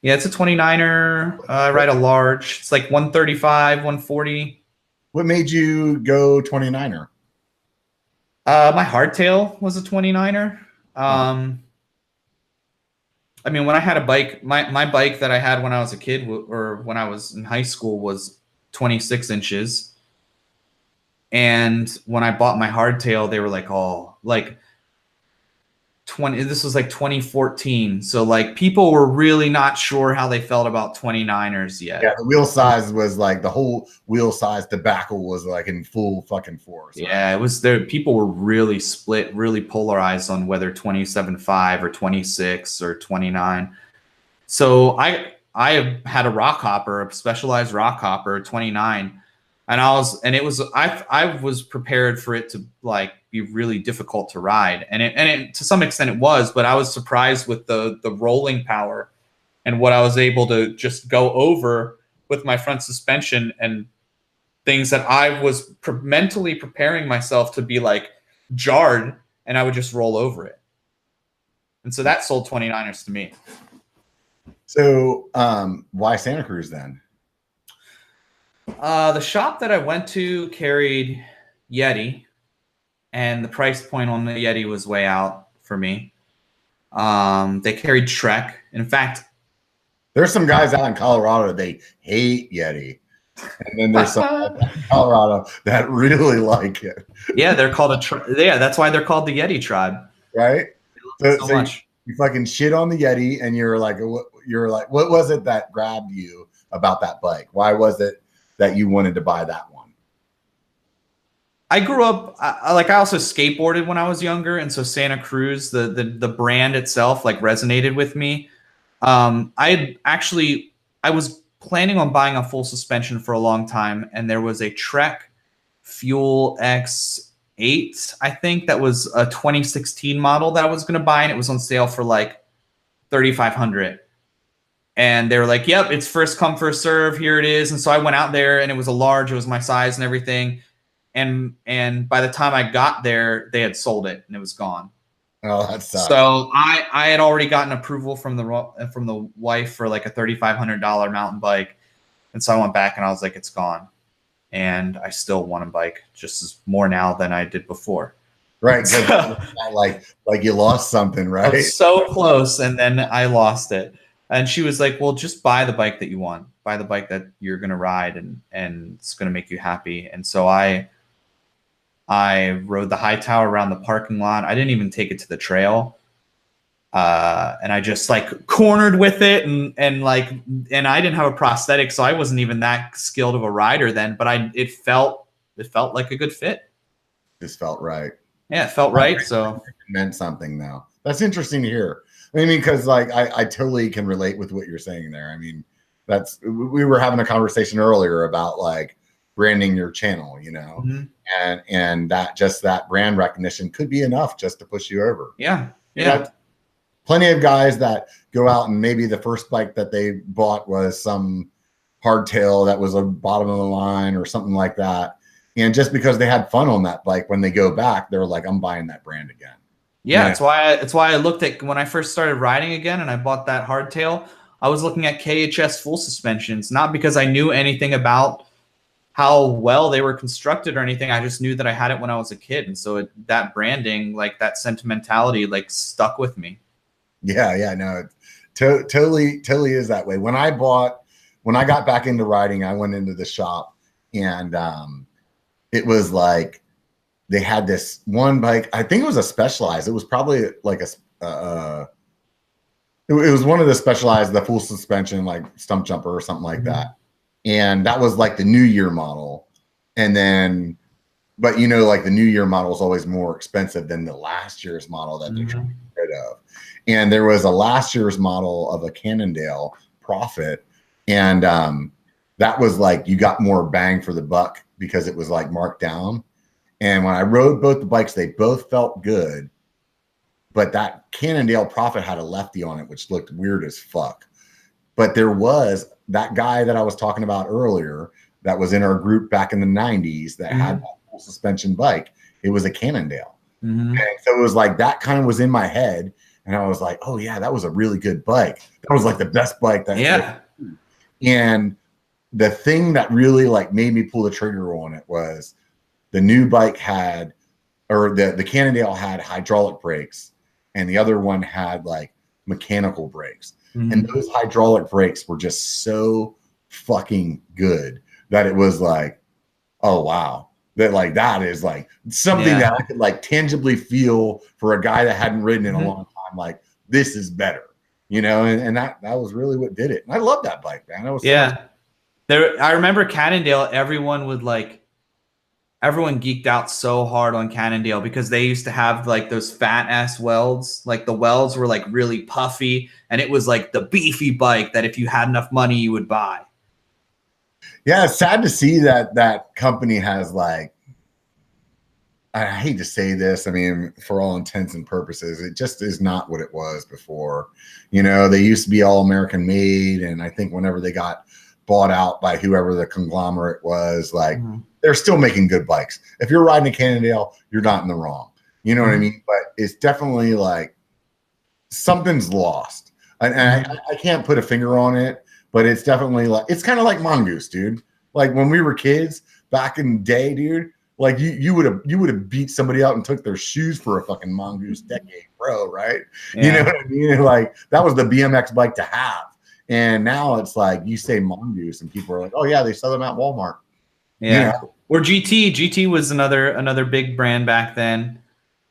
Yeah, it's a 29er. I ride a large. It's like 135, 140. What made you go 29er? My hardtail was a 29er. I mean, when I had a bike, my bike that I had when I was a kid or when I was in high school was 26 inches. And when I bought my hardtail, they were like, oh, like 20, this was like 2014. So like people were really not sure how they felt about 29ers yet. Yeah, the wheel size was like, the whole wheel size debacle was like in full fucking force. Right? Yeah, it was there. People were really split, really polarized on whether 27.5 or 26 or 29. So I had a rock hopper, a specialized rock hopper, 29. And I was prepared for it to like be really difficult to ride. And it to some extent it was, but I was surprised with the rolling power and what I was able to just go over with my front suspension and things that I was mentally preparing myself to be like jarred, and I would just roll over it. And so that sold 29ers to me. So why Santa Cruz then? The shop that I went to carried Yeti, and the price point on the Yeti was way out for me. They carried Trek. In fact, there's some guys out in Colorado, they hate Yeti. And then there's some guys out in Colorado that really like it. Yeah, they're called that's why they're called the Yeti tribe. Right? So much. You fucking shit on the Yeti, and you're like, what was it that grabbed you about that bike? Why was it that you wanted to buy that one? I grew up I also skateboarded when I was younger, and so Santa Cruz, the brand itself, like resonated with me. I was planning on buying a full suspension for a long time, and there was a Trek Fuel X8, I think, that was a 2016 model that I was going to buy, and it was on sale for like $3,500. And they were like, yep, it's first come, first serve. Here it is. And so I went out there, and it was a large. It was my size and everything. And by the time I got there, they had sold it, and it was gone. Oh, that sucks. So I had already gotten approval from the wife for like a $3,500 mountain bike. And so I went back, and I was like, it's gone. And I still want a bike just as more now than I did before. Right. like you lost something, right? I was so close, and then I lost it. And she was like, well, just buy the bike that you want. Buy the bike that you're going to ride, and it's going to make you happy. And so I I rode the high tower around the parking lot. I didn't even take it to the trail. And I just like cornered with it and I didn't have a prosthetic, so I wasn't even that skilled of a rider then, but it felt like a good fit. Just felt right. Yeah, it felt right. So it meant something though. That's interesting to hear. I mean, because like I totally can relate with what you're saying there. I mean, we were having a conversation earlier about like branding your channel, you know, and that brand recognition could be enough just to push you over. Yeah. You know, plenty of guys that go out and maybe the first bike that they bought was some hardtail that was a bottom of the line or something like that. And just because they had fun on that bike, when they go back, they're like, I'm buying that brand again. Yeah, it's why I looked at when I first started riding again and I bought that hardtail, I was looking at KHS full suspensions, not because I knew anything about how well they were constructed or anything. I just knew that I had it when I was a kid. And so that branding, like that sentimentality, like stuck with me. Yeah, no, it totally is that way. When I got back into riding, I went into the shop and it was like they had this one bike. I think it was a Specialized. It was probably like it was one of the Specialized, the full suspension, like stump jumper or something like that. And that was like the New Year model. And then, but you know, like the New Year model is always more expensive than the last year's model that they're trying to get rid of. And there was a last year's model of a Cannondale Prophet. And that was like, you got more bang for the buck because it was like marked down. And when I rode both the bikes, they both felt good. But that Cannondale Prophet had a lefty on it, which looked weird as fuck. But there was that guy that I was talking about earlier that was in our group back in the 90s that had that full suspension bike. It was a Cannondale. And so it was like that kind of was in my head. And I was like, oh, yeah, that was a really good bike. That was like the best bike. And the thing that really like made me pull the trigger on it was the new bike had, or the Cannondale had hydraulic brakes and the other one had like mechanical brakes. And those hydraulic brakes were just so fucking good that it was like, oh, wow. That is like something that I could like tangibly feel for a guy that hadn't ridden in a long time. Like, this is better, you know? And that was really what did it. And I love that bike, man. It was I remember Cannondale, everyone geeked out so hard on Cannondale because they used to have like those fat ass welds. Like the welds were like really puffy and it was like the beefy bike that if you had enough money, you would buy. Yeah. It's sad to see that company has like, I hate to say this. I mean, for all intents and purposes, it just is not what it was before. You know, they used to be all American made. And I think whenever they got bought out by whoever the conglomerate was, like, they're still making good bikes. If you're riding a Cannondale, you're not in the wrong. You know what I mean? But it's definitely like something's lost. And I can't put a finger on it, but it's definitely like, it's kind of like Mongoose, dude. Like when we were kids back in the day, dude, like you would have beat somebody out and took their shoes for a fucking Mongoose Decade Pro, right? You know what I mean? Like that was the BMX bike to have. And now it's like you say Mongoose and people are like, oh yeah, they sell them at Walmart. Yeah. Or GT was another big brand back then,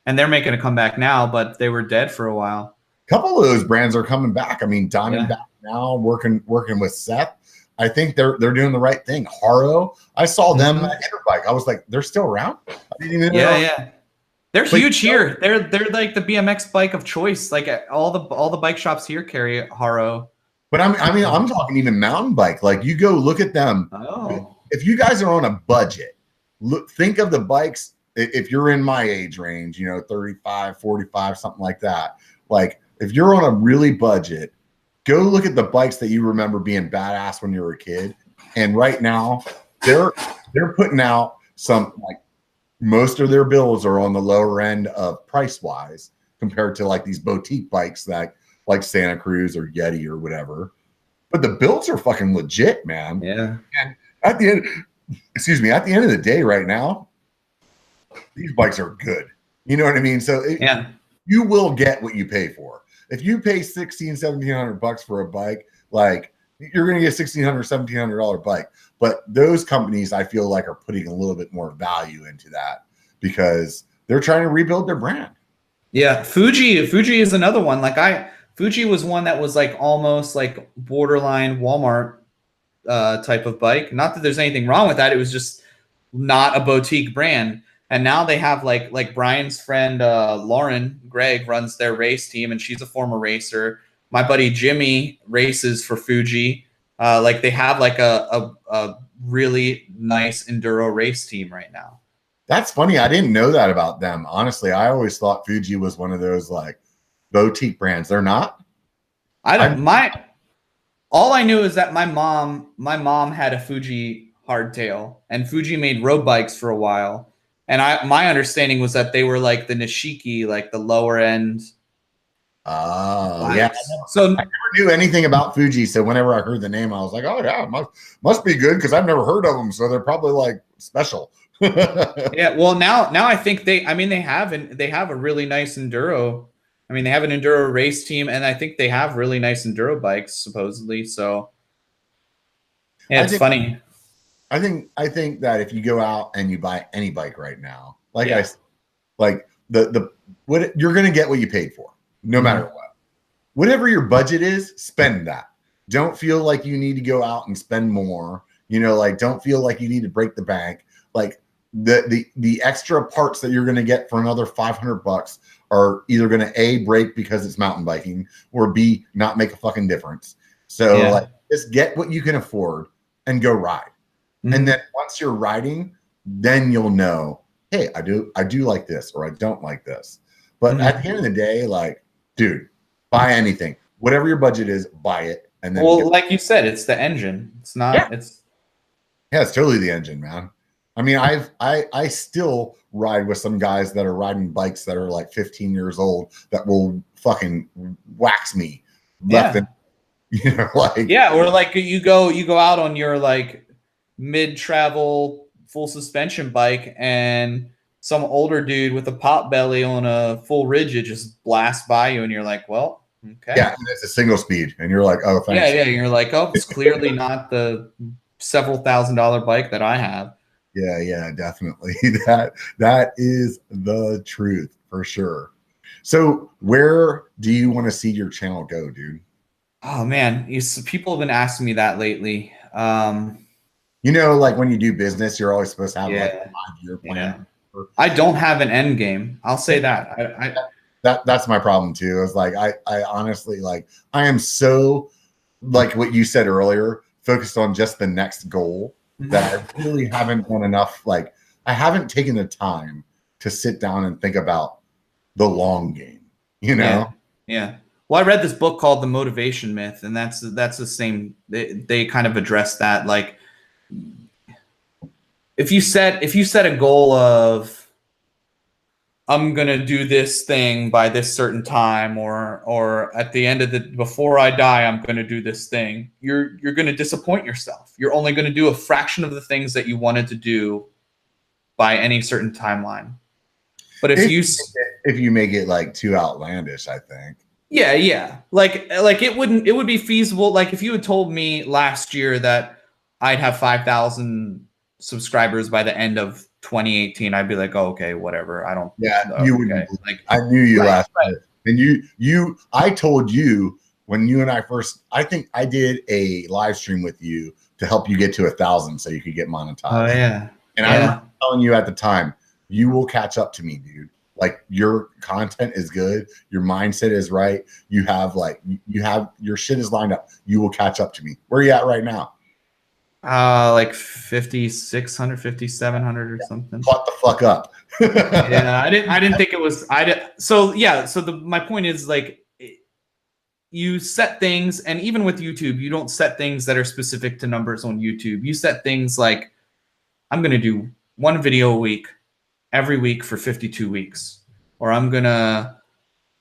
and they're making a comeback now, but they were dead for a while. A couple of those brands are coming back. I mean, Diamondback now working with Seth. I think they're doing the right thing. Haro, I saw them at Interbike. I was like, they're still around. I didn't even know. They're huge here. They're like the BMX bike of choice. Like all the bike shops here carry Haro. But I'm talking even mountain bike. Like you go look at them. Oh. If you guys are on a budget, think of the bikes. If you're in my age range, you know, 35, 45, something like that. Like if you're on a really budget, go look at the bikes that you remember being badass when you were a kid. And right now they're putting out some, like most of their bills are on the lower end of price wise compared to like these boutique bikes that like Santa Cruz or Yeti or whatever. But the builds are fucking legit, man. Yeah. And at the end of the day right now, these bikes are good. You know what I mean? So you will get what you pay for. If you pay $1,700 for a bike, like you're going to get $1,600, $1,700 bike. But those companies, I feel like, are putting a little bit more value into that because they're trying to rebuild their brand. Yeah, Fuji is another one. Fuji was one that was like almost like borderline Walmart type of bike. Not that there's anything wrong with that. It was just not a boutique brand. And now they have like Brian's friend Lauren Gregg runs their race team, and she's a former racer. My buddy Jimmy races for Fuji. Like they have like a really nice enduro race team right now. That's funny. I didn't know that about them. Honestly, I always thought Fuji was one of those like boutique brands. They're not. All I knew is that my mom had a Fuji hardtail, and Fuji made road bikes for a while. And my understanding was that they were like the Nishiki, like the lower end. Oh, yeah. So I never knew anything about Fuji. So whenever I heard the name, I was like, oh, yeah, must be good because I've never heard of them. So they're probably like special. Yeah. Well, now I think they have a really nice enduro. I mean, they have an enduro race team, and I think they have really nice enduro bikes, supposedly. So yeah, it's funny. I think that if you go out and you buy any bike right now, what you're gonna get what you paid for, no matter what. Whatever your budget is, spend that. Don't feel like you need to go out and spend more. Like don't feel like you need to break the bank. Like the extra parts that you're gonna get for another $500 are either gonna A, break because it's mountain biking, or B, not make a fucking difference. So just get what you can afford and go ride. Mm-hmm. And then once you're riding, then you'll know, hey, I do like this, or I don't like this. But at the end of the day, like, dude, buy anything. Whatever your budget is, buy it. And then like you said, it's the engine. It's not it's totally the engine, man. I mean, I still ride with some guys that are riding bikes that are like 15 years old that will fucking wax me left and or like you go out on your like mid-travel full suspension bike, and some older dude with a pot belly on a full rigid just blasts by you, and you're like, well, okay. Yeah, and it's a single speed, and you're like, oh, thanks. Yeah, you're like, oh, it's clearly not the several $1,000 bike that I have. Yeah, definitely. That is the truth for sure. So where do you want to see your channel go, dude? Oh man, people have been asking me that lately. Like when you do business, you're always supposed to have like a 5-year plan. Yeah. I don't have an end game. I'll say that. That's my problem too. It's like I honestly like I am so like what you said earlier, focused on just the next goal that I really haven't done enough. Like I haven't taken the time to sit down and think about the long game. Yeah. Well, I read this book called The Motivation Myth, and that's the same. They kind of address that. Like, if you set a goal of I'm gonna do this thing by this certain time, or at the end of before I die, I'm gonna do this thing, you're gonna disappoint yourself. You're only gonna do a fraction of the things that you wanted to do by any certain timeline. But if you make it like too outlandish, I think. Yeah. Like it would be feasible. Like if you had told me last year that I'd have 5,000 subscribers by the end of 2018, I'd be like, oh, okay, whatever. I don't. Yeah, you wouldn't. Like I knew you last year, and I told you when you and I first. I think I did a live stream with you to help you get to 1,000 so you could get monetized. Oh yeah. And I was telling you at the time, you will catch up to me, dude. Like your content is good, your mindset is right. You have your shit is lined up. You will catch up to me. Where are you at right now? Like 5,600, 5,700 or something. Caught the fuck up. Yeah, I didn't think it was. So my point is like you set things, and even with YouTube, you don't set things that are specific to numbers on YouTube. You set things like I'm gonna do one video a week, every week for 52 weeks, or I'm gonna.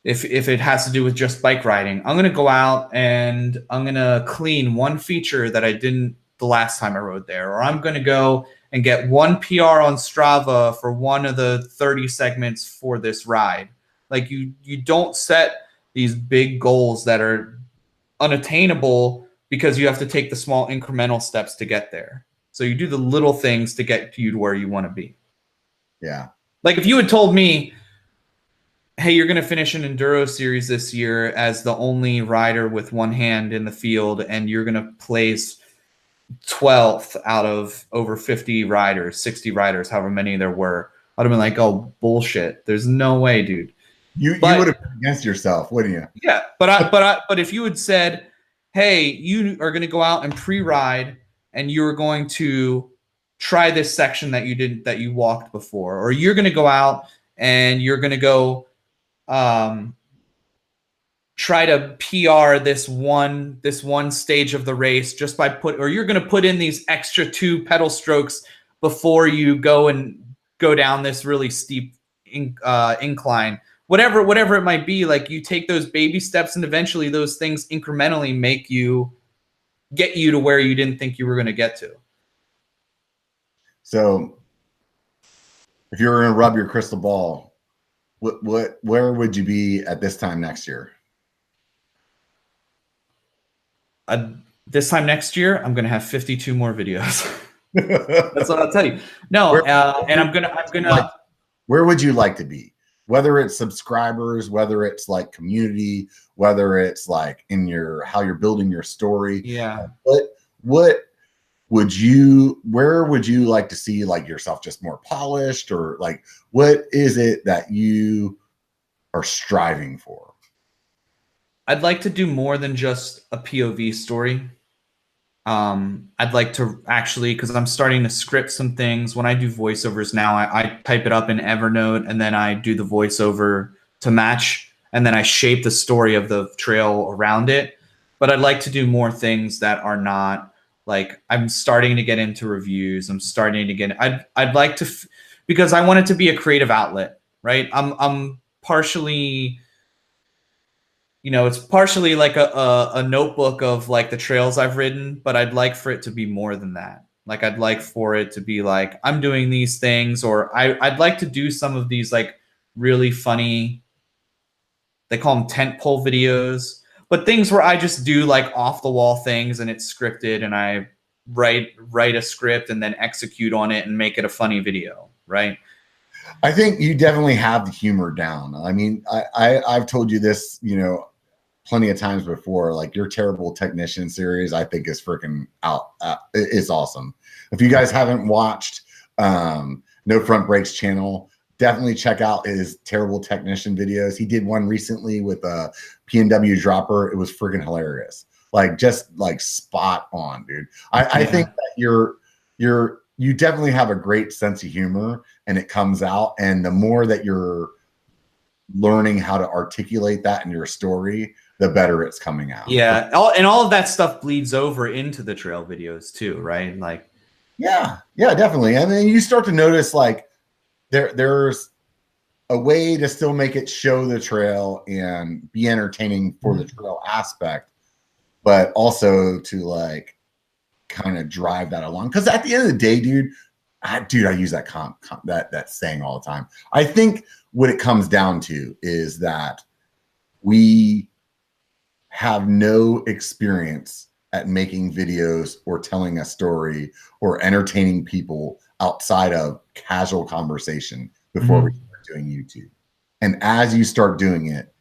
If it has to do with just bike riding, I'm gonna go out and I'm gonna clean one feature that I didn't the last time I rode there, or I'm going to go and get one PR on Strava for one of the 30 segments for this ride. Like you don't set these big goals that are unattainable because you have to take the small incremental steps to get there. So you do the little things to get you to where you want to be. Yeah. Like if you had told me, hey, you're going to finish an enduro series this year as the only rider with one hand in the field, and you're going to place 12th out of over 50 riders, 60 riders, however many there were, I'd have been like, oh, bullshit. There's no way, dude. You would have been against yourself, wouldn't you? Yeah, but if you had said, hey, you are going to go out and pre-ride, and you're going to try this section that you walked before, or you're going to go out and you're going to go try to PR this one stage of the race just by or you're going to put in these extra 2 pedal strokes before you go down this really steep incline, whatever it might be. Like you take those baby steps, and eventually those things incrementally get you to where you didn't think you were going to get to. So if you were going to rub your crystal ball, where would you be at this time next year? This time next year, I'm going to have 52 more videos. That's what I'll tell you. No, and I'm gonna. Where would you like to be? Whether it's subscribers, whether it's like community, whether it's like in how you're building your story. Yeah. Where would you like to see like yourself just more polished, or like what is it that you are striving for? I'd like to do more than just a POV story. I'd like to actually, because I'm starting to script some things. When I do voiceovers now, I type it up in Evernote, and then I do the voiceover to match, and then I shape the story of the trail around it. But I'd like to do more things that are not like, I'm starting to get into reviews. I'm starting to get, I'd like to, because I want it to be a creative outlet, right? I'm partially, it's partially like a notebook of like the trails I've ridden, but I'd like for it to be more than that. Like I'd like for it to be like, I'm doing these things, or I'd like to do some of these like really funny, they call them tentpole videos, but things where I just do like off the wall things, and it's scripted, and I write a script and then execute on it and make it a funny video, right? I think you definitely have the humor down. I mean, I've told you this, plenty of times before, like your Terrible Technician series, I think is freaking out. It's awesome. If you guys haven't watched No Front Brakes channel, definitely check out his Terrible Technician videos. He did one recently with a P&W dropper. It was freaking hilarious. Like just like spot on, dude. I think that you definitely have a great sense of humor, and it comes out. And the more that you're learning how to articulate that in your story, the better it's coming out. Yeah. All of that stuff bleeds over into the trail videos too, right? Like, yeah, definitely. I mean, you start to notice like there's a way to still make it show the trail and be entertaining for the trail aspect, but also to like kind of drive that along. Because at the end of the day, dude, I use that that saying all the time. I think what it comes down to is that we have no experience at making videos or telling a story or entertaining people outside of casual conversation before we start doing YouTube. And as you start doing it,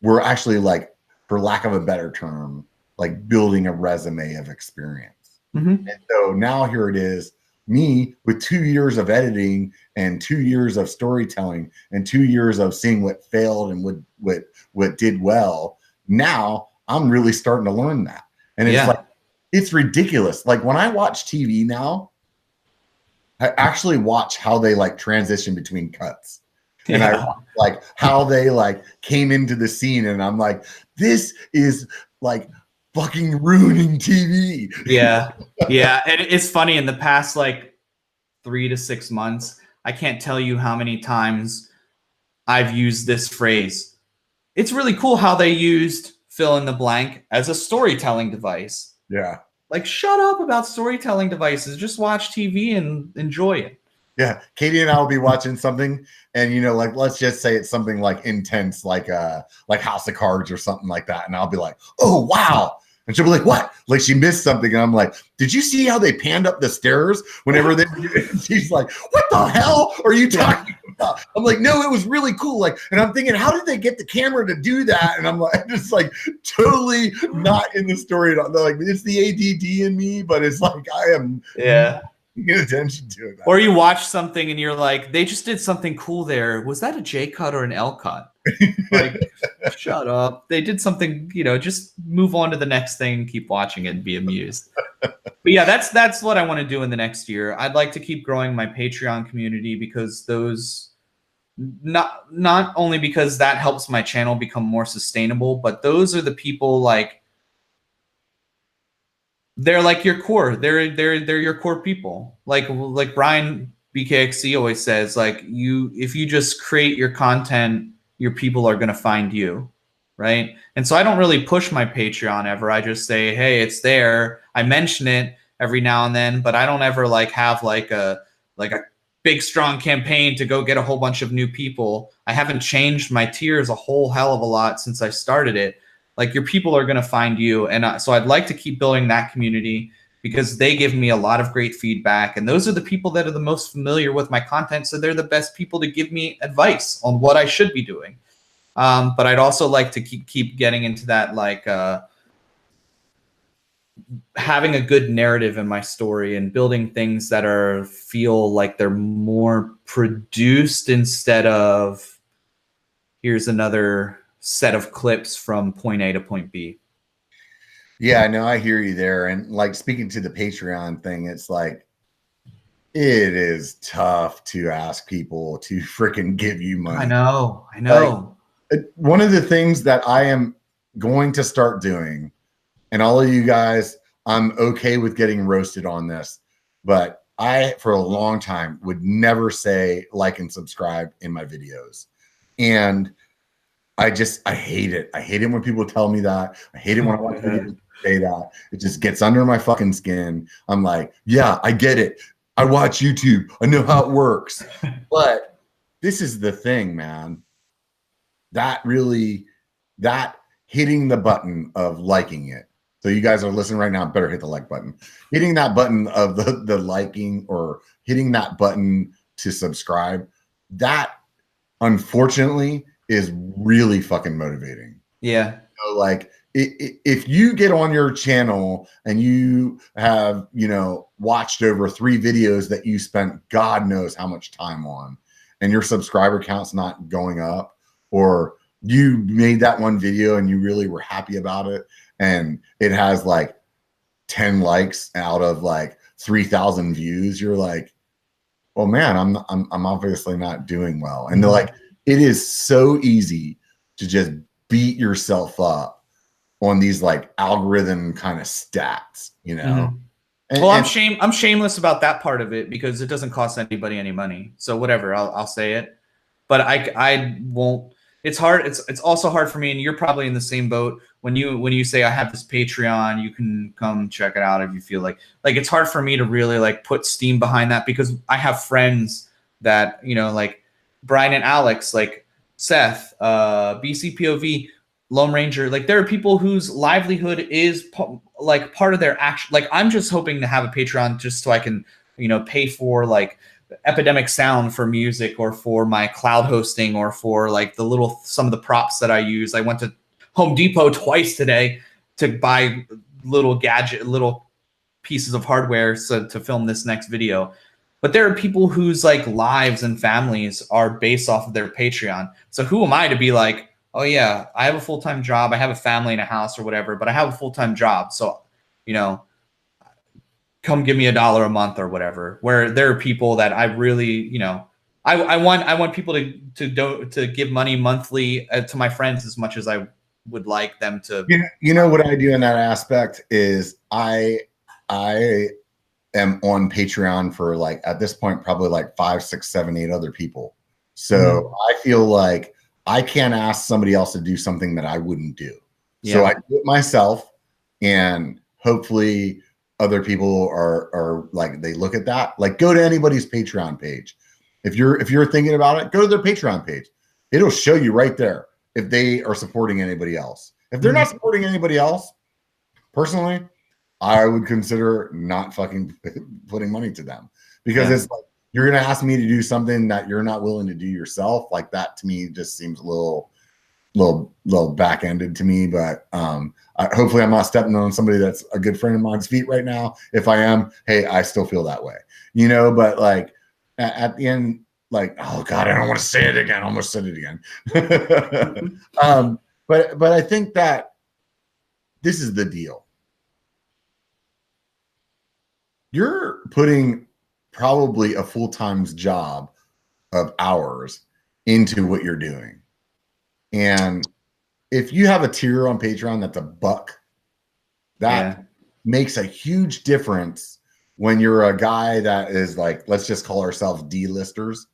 we're actually like, for lack of a better term, like building a resume of experience. And so now here it is, me with 2 years of editing and 2 years of storytelling and 2 years of seeing what failed and what did well. Now I'm really starting to learn that. And it's like, it's ridiculous. Like when I watch TV now, I actually watch how they like transition between cuts. And I watch, like how they like came into the scene, and I'm like, this is like fucking ruining TV. Yeah. And it's funny, in the past like 3 to 6 months, I can't tell you how many times I've used this phrase. It's really cool how they used fill in the blank as a storytelling device. Yeah. Like, shut up about storytelling devices. Just watch TV and enjoy it. Yeah. Katie and I will be watching something, and like let's just say it's something like intense, like House of Cards or something like that. And I'll be like, oh wow. And she'll be like, what? Like she missed something. And I'm like, did you see how they panned up the stairs whenever they she's like, what the hell are you talking I'm like, no, it was really cool. Like, and I'm thinking, how did they get the camera to do that? And I'm like, just like totally not in the story at all. They're like, it's the ADD in me, but it's like I am paying attention to it. Or you watch something and you're like, they just did something cool there. Was that a J cut or an L cut? Like, shut up. They did something, just move on to the next thing, keep watching it and be amused. But yeah, that's what I want to do in the next year. I'd like to keep growing my Patreon community because those not only because that helps my channel become more sustainable, but those are the people like they're like your core. They're your core people. Like Brian BKXC always says, like if you just create your content, your people are going to find you, right? And so I don't really push my Patreon ever. I just say, hey, it's there. I mention it every now and then, but I don't ever like have like a big strong campaign to go get a whole bunch of new people. I haven't changed my tiers a whole hell of a lot since I started it. Like your people are going to find you. And so I'd like to keep building that community because they give me a lot of great feedback. And those are the people that are the most familiar with my content. So they're the best people to give me advice on what I should be doing. But I'd also like to keep getting into that, like having a good narrative in my story and building things that feel like they're more produced instead of here's another set of clips from point A to point B. Yeah, no, I hear you there. And like speaking to the Patreon thing, it's like it is tough to ask people to freaking give you money. I know. Like, one of the things that I am going to start doing, and all of you guys, I'm okay with getting roasted on this, but I, for a long time, would never say like and subscribe in my videos. And I hate it. I hate it when people tell me that. I hate it when I watch videos say that. It just gets under my fucking skin. I'm like, yeah, I get it. I watch YouTube. I know how it works. But this is the thing, man. That hitting the button of liking it. So you guys are listening right now, better hit the like button. Hitting that button of the liking or hitting that button to subscribe, that unfortunately is really fucking motivating. Yeah. Like if you get on your channel and you have, watched over 3 videos that you spent God knows how much time on, and your subscriber count's not going up, or you made that one video and you really were happy about it and it has like 10 likes out of like 3,000 views, you're like, well, man, I'm obviously not doing well. And they're like, it is so easy to just beat yourself up on these like algorithm kind of stats, Mm-hmm. Well, I'm shameless about that part of it because it doesn't cost anybody any money. So whatever, I'll say it. But I won't. It's hard. It's also hard for me, and you're probably in the same boat. When you say I have this Patreon, you can come check it out if you feel like it's hard for me to really like put steam behind that because I have friends that like Brian and Alex, like Seth, BCPOV, Lone Ranger, like there are people whose livelihood is like part of their action. Like I'm just hoping to have a Patreon just so I can, pay for like Epidemic Sound for music or for my cloud hosting or for like some of the props that I use. I went to Home Depot twice today to buy little pieces of hardware to film this next video. But there are people whose like lives and families are based off of their Patreon. So who am I to be like, oh yeah, I have a full-time job, I have a family and a house or whatever, but I have a full-time job. So, come give me $1 a month or whatever, where there are people that I really, I want people to give money monthly to my friends as much as I would like them to. What I do in that aspect is I am on Patreon for like, at this point, probably like 5, 6, 7, 8 other people. So I feel like I can't ask somebody else to do something that I wouldn't do. Yeah. So I do it myself, and hopefully other people are like, they look at that, like go to anybody's Patreon page. If you're thinking about it, go to their Patreon page. It'll show you right there if they are supporting anybody else. If they're not supporting anybody else, personally, I would consider not fucking putting money to them, because it's like, you're going to ask me to do something that you're not willing to do yourself. Like that to me just seems a little back-ended to me, but hopefully I'm not stepping on somebody that's a good friend of mine's feet right now. If I am, hey, I still feel that way, but like at the end, like, oh God, I don't want to say it again. I almost said it again. But I think that this is the deal. You're putting probably a full-time job of hours into what you're doing. And if you have a tier on Patreon that's $1, that makes a huge difference when you're a guy that is like, let's just call ourselves D-listers.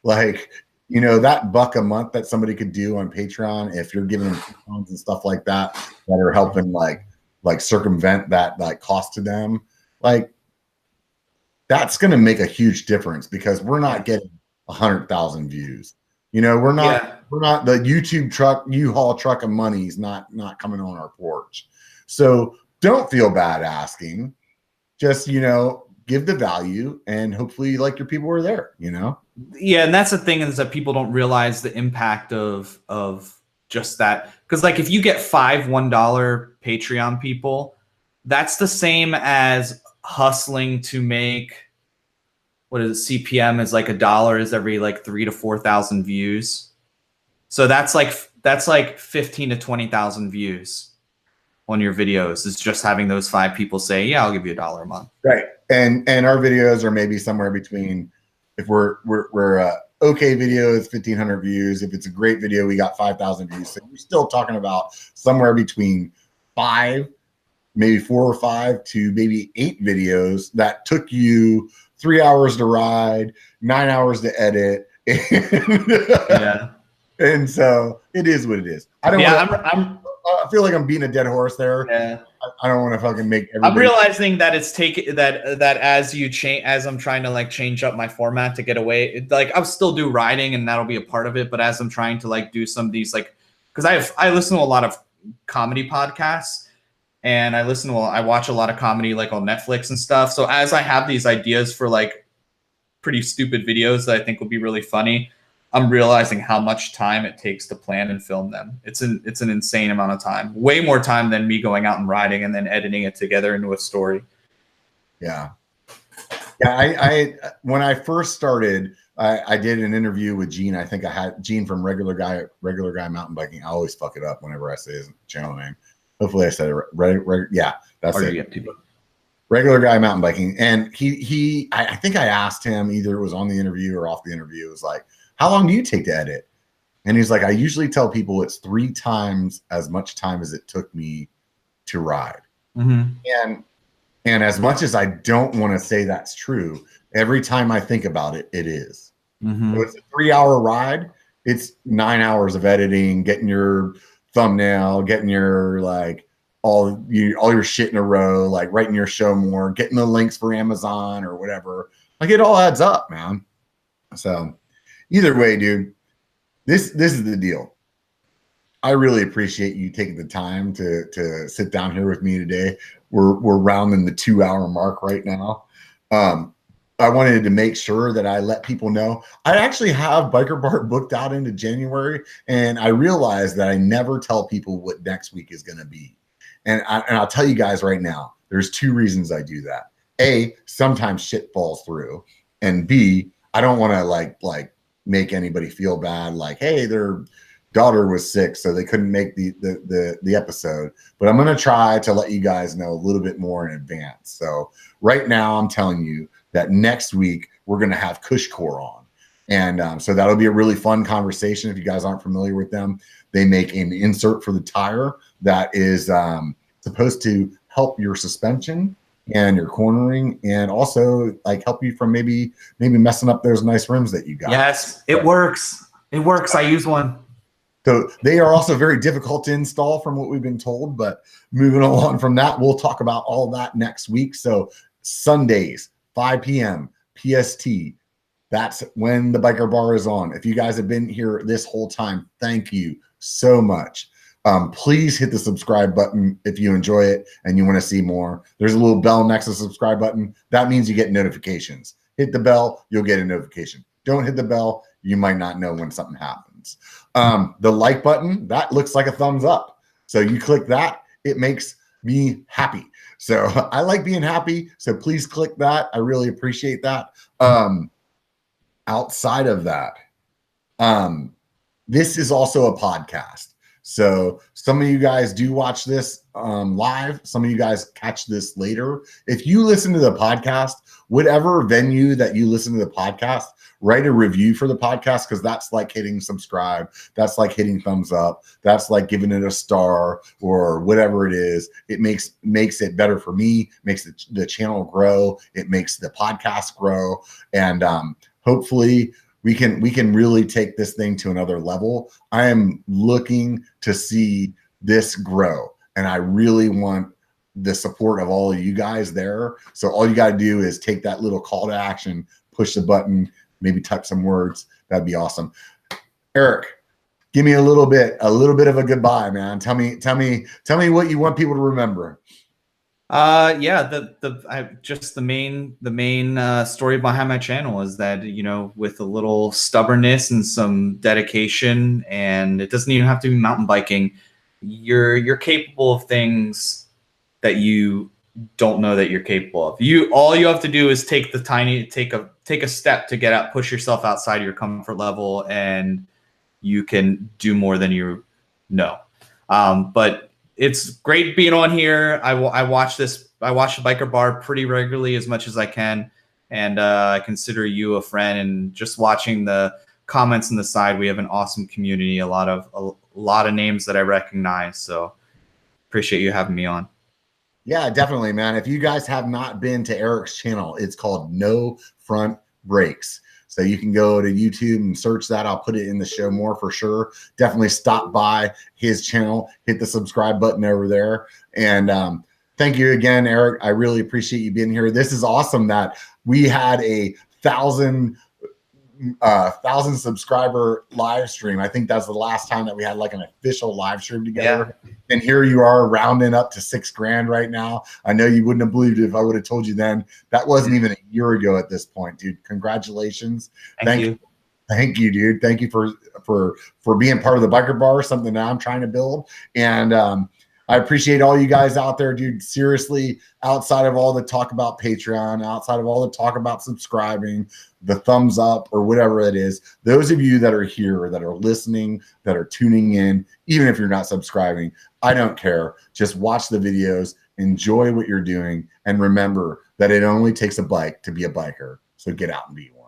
Like, that $1 a month that somebody could do on Patreon, if you're giving them coupons and stuff like that are helping like circumvent that like cost to them, like that's going to make a huge difference because we're not getting 100,000 views. We're not the YouTube truck, U-Haul truck of money is not coming on our porch. So don't feel bad asking. Just, give the value and hopefully like your people are there, Yeah, and that's the thing is that people don't realize the impact of just that. Because like if you get 5 $1 Patreon people, that's the same as hustling to make, what is it, CPM is like $1 is every like 3,000 to 4,000 views. So that's like 15 to 20,000 views on your videos is just having those 5 people say, yeah, I'll give you $1 a month. Right. And our videos are maybe somewhere between, if we're okay video is 1,500 views. If it's a great video, we got 5,000 views. So you're still talking about somewhere between 5, maybe 4 or 5 to maybe 8 videos that took you 3 hours to ride, 9 hours to edit. And so it is what it is. I feel like I'm beating a dead horse there. Yeah. I don't want to fucking make everybody. I'm realizing that it's that as you change, as I'm trying to like change up my format to get away, like I'll still do writing and that'll be a part of it. But as I'm trying to like do some of these, like, because I listen to a lot of comedy podcasts and I watch a lot of comedy like on Netflix and stuff. So as I have these ideas for like pretty stupid videos that I think will be really funny, I'm realizing how much time it takes to plan and film them. It's an insane amount of time, way more time than me going out and writing and then editing it together into a story. Yeah. I when I first started, I did an interview with Gene. I think I had Gene from Regular Guy Mountain Biking. I always fuck it up whenever I say his channel name. Hopefully I said it right. Yeah, that's it. Regular Guy Mountain Biking. And I think I asked him, either it was on the interview or off the interview, it was like, how long do you take to edit? And he's like, I usually tell people it's 3 times as much time as it took me to ride. Mm-hmm. And as much as I don't want to say that's true, every time I think about it, it is. Mm-hmm. So it's a 3-hour ride. It's 9 hours of editing, getting your thumbnail, getting your like all your shit in a row, like writing your show more, getting the links for Amazon or whatever. Like it all adds up, man. So either way, dude, this is the deal. I really appreciate you taking the time to sit down here with me today. We're rounding the 2-hour mark right now. I wanted to make sure that I let people know. I actually have Biker Bar booked out into January, and I realized that I never tell people what next week is going to be. And I'll tell you guys right now, there's 2 reasons I do that. A, sometimes shit falls through, and B, I don't want to like make anybody feel bad, like, hey, their daughter was sick, so they couldn't make the episode. But I'm going to try to let you guys know a little bit more in advance. So right now, I'm telling you that next week we're going to have Cushcore on, and so that'll be a really fun conversation. If you guys aren't familiar with them, they make an insert for the tire that is supposed to help your suspension and your cornering, and also like help you from maybe messing up those nice rims that you got. Yes, it works. It works. I use one. So they are also very difficult to install from what we've been told, but moving along from that, we'll talk about all that next week. So Sundays, 5 p.m. PST, that's when the Biker Bar is on. If you guys have been here this whole time, thank you so much. Please hit the subscribe button if you enjoy it and you want to see more. There's a little bell next to the subscribe button. That means you get notifications. Hit the bell, you'll get a notification. Don't hit the bell, you might not know when something happens. The like button, that looks like a thumbs up. So you click that, it makes me happy. So I like being happy. So please click that. I really appreciate that. Outside of that, this is also a podcast. So some of you guys do watch this live. Some of you guys catch this later. If you listen to the podcast, whatever venue that you listen to the podcast, write a review for the podcast, because that's like hitting subscribe. That's like hitting thumbs up. That's like giving it a star or whatever it is. It makes it better for me, makes the channel grow. It makes the podcast grow. And hopefully we can really take this thing to another level. I am looking to see this grow, and I really want the support of all of you guys there. So all you got to do is take that little call to action, push the button, maybe type some words. That'd be awesome. Eric, give me a little bit of a goodbye, man. Tell me what you want people to remember. Yeah, the main story behind my channel is that, you know, with a little stubbornness and some dedication, and it doesn't even have to be mountain biking, you're capable of things that you don't know that you're capable of. All you have to do is take a step to get out, push yourself outside your comfort level, and you can do more than you know. But it's great being on here. I watch the B1KER Bar pretty regularly, as much as I can, and I consider you a friend. And just watching the comments on the side, we have an awesome community, a lot of names that I recognize. So appreciate you having me on. Yeah, definitely, man. If you guys have not been to Eric's channel, it's called No Front Brakes. So you can go to YouTube and search that. I'll put it in the show more for sure. Definitely stop by his channel, hit the subscribe button over there. And thank you again, Eric. I really appreciate you being here. This is awesome that we had a 1,000 subscriber live stream. I think that's the last time that we had like an official live stream together. Yeah. And here you are rounding up to $6,000 right now. I know you wouldn't have believed it if I would have told you then. That wasn't even a year ago at this point, dude. Congratulations. Thank you. Thank you, dude. Thank you for being part of the B1KER Bar, something that I'm trying to build. And I appreciate all you guys out there, dude. Seriously, outside of all the talk about Patreon, outside of all the talk about subscribing, the thumbs up or whatever it is, those of you that are here, that are listening, that are tuning in, even if you're not subscribing, I don't care. Just watch the videos, enjoy what you're doing, and remember that it only takes a bike to be a biker. So get out and be one.